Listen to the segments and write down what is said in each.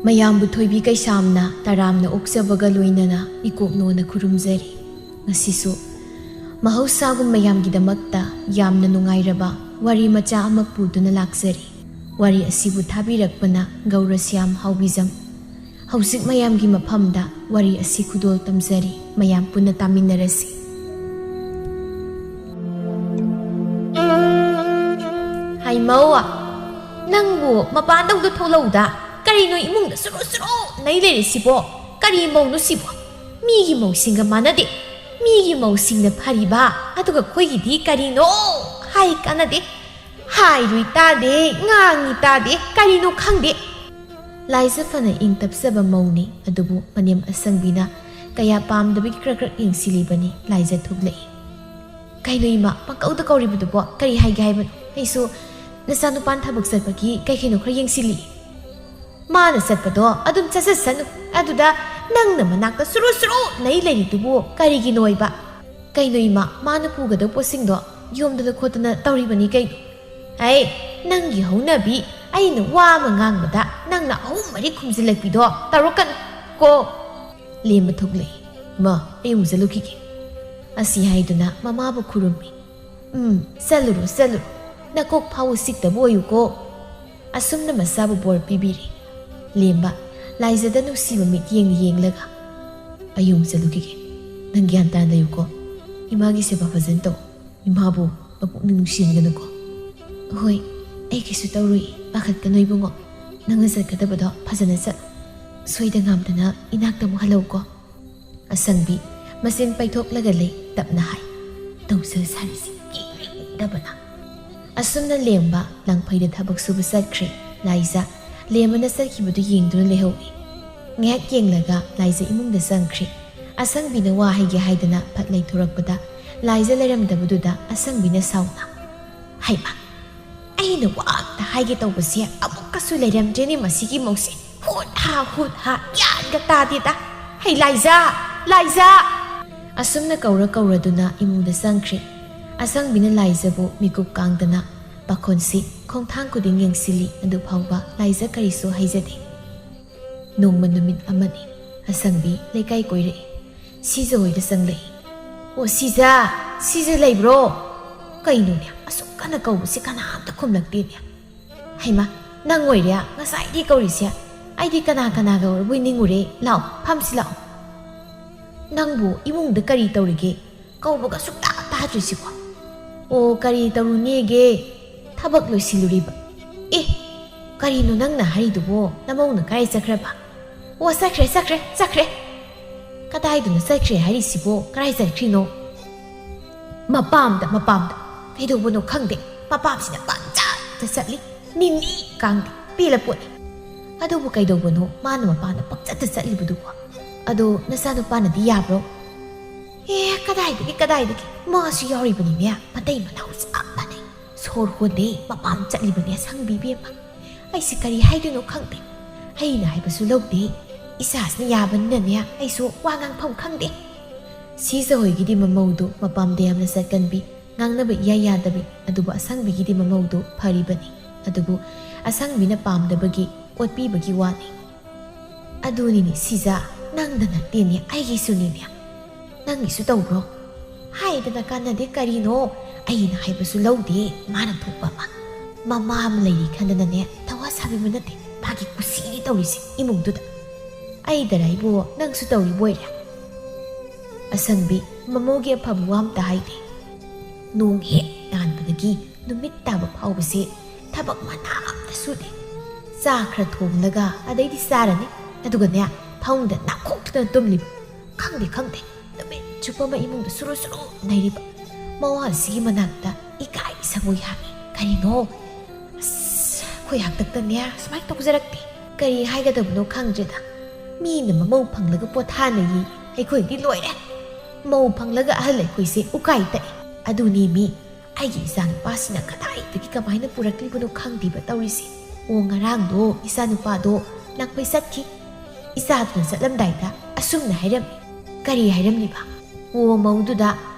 ꯃꯌꯥꯝꯕꯨ ꯊꯣꯏꯕꯤ ꯀꯩꯁꯥꯝꯅ ꯇꯔꯥꯝꯅ ꯑꯣꯛꯆꯕꯒ ꯂꯣꯏꯅꯅ ꯏꯀꯣꯛꯅꯣꯅ ꯈꯨꯔꯨꯝꯖꯔꯤ꯫ ꯉꯁꯤꯁꯨ ꯃꯍꯧꯁꯥꯒꯨꯝ ꯃꯌꯥꯝꯒꯤꯗꯃꯛꯇ ꯌꯥꯝꯅ ꯅꯨꯡꯉꯥꯏꯔꯕ ꯋꯥꯔꯤ ꯃꯆꯥ ꯑꯃ ꯄꯨꯗꯨꯅ ꯂꯥꯛꯆꯔꯤ꯫ ꯋꯥꯔꯤ ꯑꯁꯤꯕꯨ ꯊꯥꯕꯤꯔꯛꯄꯅ ꯒꯧꯔꯁ꯭ꯌꯥꯝ ꯍꯥꯎꯕꯤꯖꯝ꯫ ꯍꯧꯖꯤꯛ ꯃꯌꯥꯝꯒꯤ ꯃꯐꯝꯗ ꯋꯥꯔꯤ ꯑꯁꯤ ꯈꯨꯗꯣꯜ ꯇꯝꯖꯔꯤ꯫ ꯃꯌꯥꯝ ꯄꯨꯟꯅ ꯇꯥꯃꯤꯟꯅꯔꯁꯤ꯫ ꯍꯩꯃꯧ, ꯅꯪꯕꯨ ꯃꯄꯥꯟꯗꯧꯗ ꯊꯣꯛꯂꯧꯗ ꯀꯔꯤꯅꯣ ꯏꯃꯨꯡꯗ ꯁꯨꯔꯨ ꯁꯨꯔꯨ ꯅꯩ ꯂꯩꯔꯤꯁꯤꯕꯣ? ꯀꯔꯤ ꯃꯧꯅꯣ ꯁꯤꯕꯣ? ꯃꯤꯒꯤ ꯃꯧꯁꯤꯡꯒ ꯃꯥꯟꯅꯗꯦ꯫ ꯃꯤꯒꯤ ꯃꯧꯁꯤꯡꯅ ꯐꯔꯤꯕ, ꯑꯗꯨꯒ ꯑꯩꯈꯣꯏꯒꯤꯗꯤ ꯀꯔꯤꯅꯣ ꯍꯥꯏ ꯀꯥꯟꯅꯗꯦ꯫ ꯍꯥꯏꯔꯨꯏ ꯇꯥꯗꯦ, ꯉꯥꯡꯉꯤ ꯇꯥꯗꯦ, ꯀꯔꯤꯅꯣ ꯈꯪꯗꯦ꯫ ꯂꯥꯏꯖ ꯐꯅ ꯏꯪ ꯇꯞꯆꯕ ꯃꯧꯅꯤ, ꯑꯗꯨꯕꯨ ꯃꯅꯦꯝ ꯑꯁꯪꯕꯤꯅ ꯀꯌꯥ ꯄꯥꯝꯗꯕꯒꯤ ꯈꯔ ꯌꯦꯡꯁꯤꯜꯂꯤꯕꯅꯤ꯫ ꯂꯥꯏꯖ ꯊꯣꯛꯂꯛꯏ꯫ ꯀꯩꯅꯣ ꯏꯃꯥ, ꯄꯪꯀꯧꯗ ꯀꯧꯔꯤꯕꯗꯨꯕꯣ? ꯀꯔꯤ ꯍꯥꯏꯒꯦ ꯍꯥꯏꯕꯅꯣ? ꯑꯩꯁꯨ ꯅꯆꯥꯅꯨꯄꯥꯟ ꯊꯕꯛ ꯆꯠꯄꯒꯤ ꯀꯩꯅꯣ ꯈꯔ ꯌꯦꯡꯁꯤꯜꯂꯤ꯫ ꯃꯥꯅ ꯆꯠꯄꯗꯣ ꯑꯗꯨꯝ ꯆꯠꯆꯁꯅꯨ, ꯑꯗꯨꯗ ꯅꯪꯅ ꯃꯅꯥꯛꯇ ꯁꯨꯔꯨ ꯁꯨꯔꯨ ꯅꯩ ꯂꯩꯔꯤꯗꯨꯕꯨ ꯀꯔꯤꯒꯤꯅꯣ ꯏꯕ? ꯀꯩꯅꯣ ꯏꯃꯥ, ꯃꯥꯅ ꯄꯨꯒꯗꯕ ꯄꯣꯠꯁꯤꯡꯗꯣ ꯌꯣꯝꯗꯅ ꯈꯣꯠꯇꯅ ꯇꯧꯔꯤꯕꯅꯤ ꯀꯩꯅꯣ꯫ ꯍꯩ, ꯅꯪꯒꯤ ꯍꯧꯅꯕꯤ, ꯑꯩꯅ ꯋꯥ ꯑꯃ ꯉꯥꯡꯕꯗ ꯅꯪꯅ 3-4 ꯈꯨꯝꯖꯤꯜꯂꯛꯄꯤꯗꯣ ꯇꯧꯔꯛꯀꯅꯨ ꯀꯣ꯫ ꯂꯦꯝꯕ ꯊꯣꯛꯂꯛꯏ꯫ ꯃꯥ, ꯑꯩ ꯑꯃꯨꯛ ꯆꯠꯂꯨꯈꯤꯒꯦ꯫ ꯑꯁꯤ ꯍꯥꯏꯗꯨꯅ ꯃꯃꯥꯕꯨ ꯈꯨꯔꯨꯝꯃꯤ꯫ ꯆꯠꯂꯨꯔꯣ ꯆꯠꯂꯨꯔꯣ, ꯅꯀꯣꯛ ꯐꯥꯎꯕ ꯆꯤꯛꯇꯕ ꯑꯣꯏꯌꯨꯀꯣ꯫ ꯑꯁꯨꯝꯅ ꯃꯆꯥꯕꯨ ꯕꯣꯔ ꯄꯤꯕꯤꯔꯤ꯫ ꯂꯦꯝꯕ ꯂꯥꯏꯖꯗ ꯅꯨꯡꯁꯤꯕ ꯃꯤꯠꯌꯦꯡ ꯌꯦꯡꯂꯒ, ꯑꯩ ꯑꯃꯨꯛ ꯆꯠꯂꯨꯈꯤꯒꯦ꯫ ꯅꯪ ꯒ꯭ꯌꯥꯟ ꯇꯥꯅ ꯂꯩꯌꯨꯀꯣ꯫ ꯏꯃꯥꯒꯤ ꯁꯦꯕꯥ ꯐꯖꯅ ꯇꯧ꯫ ꯏꯃꯥꯕꯨ ꯃꯄꯨꯛꯅꯤꯡ ꯅꯨꯡꯁꯤꯍꯟꯒꯅꯨꯀꯣ꯫ ꯍꯣꯏ, ꯑꯩ ꯀꯩꯁꯨ ꯇꯧꯔꯨꯏ, ꯄꯥꯈꯠꯀꯅꯨ ꯏꯕꯨꯡꯉꯣ꯫ ꯅꯪꯅ ꯆꯠꯀꯗꯕꯗꯣ ꯐꯖꯅ ꯆꯠꯂꯨ꯫ ꯁꯣꯏꯗ ꯉꯥꯝꯗꯅ ꯏꯅꯥꯛꯇ ꯑꯃꯨꯛ ꯍꯜꯂꯛꯎꯀꯣ꯫ ꯑꯁꯪꯕꯤ ꯃꯆꯤꯟ ꯄꯩꯊꯣꯛꯂꯒ ꯂꯩ, ꯇꯞꯅ ꯍꯥꯏ꯫ ꯇꯧꯖ ꯁꯥꯔꯤꯁꯤ ꯀꯤꯗꯕꯅ꯫ ꯑꯁꯨꯝꯅ ꯂꯦꯝꯕ ꯂꯪꯐꯩꯗ ꯊꯕꯛ ꯁꯨꯕ ꯆꯠꯈ꯭ꯔꯦ꯫ ꯂꯥꯏꯖ ꯂꯦꯝꯕꯅ ꯆꯠꯈꯤꯕꯗꯨ ꯌꯦꯡꯗꯨꯅ ꯂꯩꯍꯧꯏ꯫ ꯉꯥꯏꯍꯥꯛ ꯌꯦꯡꯂꯒ ꯂꯥꯏꯖ ꯏꯃꯨꯡꯗ ꯆꯪꯈ꯭ꯔꯦ꯫ ꯑꯁꯪꯕꯤꯅ ꯋꯥ ꯍꯩꯒꯦ ꯍꯥꯏꯗꯅ ꯐꯠ ꯂꯩꯊꯣꯔꯛꯄꯗ ꯂꯥꯏꯖ ꯂꯩꯔꯝꯗꯕꯗꯨꯗ ꯑꯁꯪꯕꯤꯅ ꯁꯥꯎꯅ, ꯍꯩꯃ, ꯑꯩꯅ ꯋꯥ ꯑꯝꯇ ꯍꯥꯏꯒꯦ ꯇꯧꯕꯁꯦ ꯑꯃꯨꯛꯀꯁꯨ ꯂꯩꯔꯝꯗ꯭ꯔꯦꯅꯦ ꯃꯁꯤꯒꯤ ꯃꯧꯁꯦ꯫ ꯍꯨꯠ ꯍꯥ ꯒ꯭ꯌꯥꯟꯒ ꯇꯥꯗꯦꯗ꯫ ꯍꯩ ꯂꯥꯏꯖ, ꯂꯥꯏꯖ! ꯑꯁꯨꯝꯅ ꯀꯧꯔꯗꯨꯅ ꯏꯃꯨꯡꯗ ꯆꯪꯈ꯭ꯔꯦ꯫ ꯑꯁꯪꯕꯤꯅ ꯂꯥꯏꯖꯕꯨ ꯃꯤꯀꯨꯞ ꯀꯥꯡꯗꯅ ꯄꯥꯈꯣꯟꯁꯤ ꯈꯣꯡꯊꯥꯡ ꯈꯨꯗꯤꯡ ꯌꯦꯡꯁꯤꯜꯂꯤ꯫ ꯑꯗꯨ ꯐꯥꯎꯕ ꯂꯥꯏꯖ ꯀꯔꯤꯁꯨ ꯍꯩꯖꯗꯦ꯫ ꯅꯣꯡꯃ ꯅꯨꯃꯤꯠ ꯑꯃꯅꯤ, ꯑꯁꯪꯕꯤ ꯂꯩꯀꯥꯏ ꯀꯣꯏꯔꯛꯏ꯫ ꯁꯤꯖ ꯍꯣꯏꯗ ꯆꯪꯂꯛꯏ꯫ ꯑꯣ ꯁꯤꯖ ꯂꯩꯕ꯭ꯔꯣ? ꯀꯩꯅꯣꯅꯦ, ꯑꯁꯨꯛ ꯀꯟꯅ ꯀꯧꯕꯁꯤ ꯀꯅꯥꯝꯇ ꯈꯨꯝꯂꯛꯇꯦꯅꯦ꯫ ꯍꯩꯃ, ꯅꯪ ꯑꯣꯏꯔꯦ ꯉꯁꯥꯏꯗꯤ ꯀꯧꯔꯤꯁꯦ? ꯑꯩꯗꯤ ꯀꯅꯥꯒ ꯑꯣꯏꯔꯕꯣꯏ ꯅꯤꯡꯉꯨꯔꯦ꯫ ꯂꯥꯛꯑꯣ, ꯐꯝꯁꯤ ꯂꯥꯛꯑꯣ꯫ ꯅꯪꯕꯨ ꯏꯃꯨꯡꯗ ꯀꯔꯤ ꯇꯧꯔꯤꯒꯦ? ꯀꯧꯕꯒ ꯁꯨꯛꯇꯥ ꯇꯥꯗ꯭ꯔꯤꯁꯤꯕꯣ? ꯑꯣ, ꯀꯔꯤ ꯇꯧꯔꯨꯅꯦꯒꯦ? ꯊꯕꯛ ꯂꯣꯏꯁꯤꯜꯂꯨꯔꯤꯕ꯫ ꯑꯦ, ꯀꯔꯤꯅꯣ ꯅꯪꯅ ꯍꯥꯏꯔꯤꯗꯨꯕꯣ? ꯅꯃꯧꯅ ꯀꯥꯏ ꯆꯠꯈ꯭ꯔꯕ? ꯑꯣ, ꯆꯠꯈ꯭ꯔꯦ꯫ ꯀꯗꯥꯏꯗꯅꯣ ꯆꯠꯈ꯭ꯔꯦ ꯍꯥꯏꯔꯤꯁꯤꯕꯣ? ꯀꯗꯥꯏ ꯆꯠꯈ꯭ꯔꯤꯅꯣ? ꯃꯄꯥꯝꯗ ꯀꯩꯗꯧꯕꯅꯣ ꯈꯪꯗꯦ꯫ ꯃꯄꯥꯝꯁꯤꯅ ꯄꯪꯆꯠꯇ ꯆꯠꯂꯤ, ꯅꯤꯅꯤ ꯀꯥꯡꯗꯦ, ꯄꯦꯜꯂ ꯄꯣꯠꯅꯤ꯫ ꯑꯗꯨꯕꯨ ꯀꯩꯗꯧꯕꯅꯣ ꯃꯥꯅ ꯃꯄꯥꯟꯗ ꯄꯪꯆꯠꯇ ꯆꯠꯂꯤꯕꯗꯨꯕꯣ? ꯑꯗꯣ ꯅꯆꯥꯅꯨꯄꯥꯅꯗꯤ ꯌꯥꯕ꯭ꯔꯣ? ꯀꯗꯥꯏꯗꯒꯤ ꯃꯥꯁꯨ ꯌꯥꯎꯔꯤꯕꯅꯤꯅꯦ꯫ ꯃꯇꯩ ꯃꯅꯥꯎ ꯆꯞ ꯃꯥꯟꯅꯩ, ꯁꯣꯔ ꯍꯣꯟꯗꯦ, ꯃꯄꯥꯟ ꯆꯠꯂꯤꯕꯅꯦ꯫ ꯁꯪꯕꯤ ꯏꯕꯦꯝꯃ, ꯑꯩꯁꯦ ꯀꯔꯤ ꯍꯥꯏꯗꯣꯏꯅꯣ ꯈꯪꯗꯦ꯫ ꯑꯩꯅ ꯍꯥꯏꯕꯁꯨ ꯂꯧꯗꯦ꯫ ꯏꯆꯥꯁꯤꯅ ꯌꯥꯕꯅꯤꯅꯅꯦ ꯑꯩꯁꯨ ꯋꯥ ꯉꯥꯡꯐꯝ ꯈꯪꯗꯦ꯫ ꯁꯤꯖ ꯍꯣꯏꯒꯤꯗꯤ ꯃꯃꯧꯗꯨ ꯃꯄꯥꯝꯗ ꯌꯥꯝꯅ ꯆꯠꯀꯟꯕꯤ, ꯉꯥꯡꯅꯕ ꯏꯌꯥ ꯌꯥꯗꯕꯤ꯫ ꯑꯗꯨꯕꯨ ꯑꯁꯪꯕꯤꯒꯤꯗꯤ ꯃꯃꯧꯗꯨ ꯐꯔꯤꯕꯅꯤ꯫ ꯑꯗꯨꯕꯨ ꯑꯁꯪꯕꯤꯅ ꯄꯥꯝꯗꯕꯒꯤ ꯑꯣꯠꯄꯤꯕꯒꯤ ꯋꯥꯅꯤ꯫ ꯑꯗꯨꯅꯤꯅꯦ ꯁꯤꯖ, ꯅꯪꯗ ꯅꯠꯇꯦꯅꯦ, ꯑꯩꯒꯤꯁꯨꯅꯤꯅꯦ꯫ ꯅꯪꯒꯤꯁꯨ ꯇꯧꯕ꯭ꯔꯣ? ꯍꯥꯏꯗꯅ ꯀꯥꯟꯅꯗꯦ ꯀꯔꯤꯅꯣ? ꯑꯩꯅ ꯍꯥꯏꯕꯁꯨ ꯂꯧꯗꯦ꯫ ꯃꯥꯅ ꯊꯣꯛꯄ ꯑꯃ, ꯃꯃꯥ ꯑꯃ ꯂꯩꯔꯤ ꯈꯟꯗꯅꯅꯦ ꯊꯋꯥ ꯁꯥꯕꯤꯕ ꯅꯠꯇꯦ꯫ ꯃꯥꯒꯤ ꯀꯨꯁꯤꯅꯤ ꯇꯧꯔꯤꯁꯦ ꯏꯃꯨꯡꯗꯨꯗ꯫ ꯑꯩꯗꯔ ꯏꯕꯣ, ꯅꯪꯁꯨ ꯇꯧꯔꯤꯕꯣꯏꯔꯦ? ꯑꯁꯪꯕꯤ ꯃꯃꯧꯒꯤ ꯑꯐꯕ ꯋꯥ ꯑꯝꯇ ꯍꯥꯏꯗꯦ꯫ ꯅꯣꯡ ꯍꯦꯛ ꯉꯥꯟꯕꯗꯒꯤ ꯅꯨꯃꯤꯠ ꯇꯥꯕ ꯐꯥꯎꯕꯁꯦ ꯊꯕꯛ ꯃꯅꯥ ꯑꯝꯇ ꯁꯨꯗꯦ꯫ ꯆꯥ ꯈꯔ ꯊꯣꯡꯂꯒ ꯑꯗꯩꯗꯤ ꯆꯥꯔꯅꯤ, ꯑꯗꯨꯒꯅꯦ ꯐꯃꯨꯡꯗ ꯅꯥꯈꯣꯛꯇꯨꯅ ꯇꯨꯝꯂꯤꯕ꯫ ꯈꯪꯗꯦ, ꯅꯨꯃꯤꯠ ꯆꯨꯞꯄ ꯑꯃ ꯏꯃꯨꯡꯗ ꯁꯨꯔꯨ ꯅꯩꯔꯤꯕ꯫ ꯃꯋꯥꯁꯤꯒꯤ ꯃꯅꯥꯛꯇ ꯏꯀꯥꯏ ꯁꯪꯕꯣꯏ ꯍꯥꯡꯉꯤ꯫ ꯀꯔꯤꯅꯣ? ꯑꯁ, ꯑꯩꯈꯣꯏ ꯍꯥꯛꯇꯛꯇꯅꯦ ꯁꯨꯃꯥꯏꯅ ꯇꯧꯖꯔꯛꯇꯦ꯫ ꯀꯔꯤ ꯍꯥꯏꯒꯗꯕꯅꯣ ꯈꯪꯗ꯭ꯔꯦꯗ꯫ ꯃꯤꯅ ꯃꯃꯧ ꯐꯪꯂꯒ ꯄꯣꯊꯥꯅꯩꯌꯦ, ꯑꯩꯈꯣꯏꯗꯤ ꯂꯣꯏꯔꯦ꯫ ꯃꯧ ꯐꯪꯂꯒ ꯑꯍꯜ ꯑꯩꯈꯣꯏꯁꯦ ꯎꯀꯥꯏ ꯇꯛꯏ꯫ ꯑꯗꯨꯅꯤ ꯃꯤ, ꯑꯩꯒꯤ ꯏꯆꯥꯅꯨꯄꯥꯁꯤꯅ ꯀꯗꯥꯏꯗꯒꯤ ꯀꯃꯥꯏꯅ ꯄꯨꯔꯛꯂꯤꯕꯅꯣ ꯈꯪꯗꯦꯕ ꯇꯧꯔꯤꯁꯦ꯫ ꯑꯣ, ꯉꯔꯥꯡꯗꯣ ꯏꯆꯥꯅꯨꯄꯥꯗꯣ ꯂꯥꯛꯄꯩ ꯆꯠꯈꯤ꯫ ꯏꯆꯥꯗꯨꯅ ꯆꯠꯂꯝꯗꯥꯏꯗ ꯑꯁꯨꯝꯅ ꯍꯥꯏꯔꯝꯃꯤ꯫ ꯀꯔꯤ ꯍꯥꯏꯔꯝꯂꯤꯕ? ꯑꯣ, ꯃꯧꯗꯨꯗ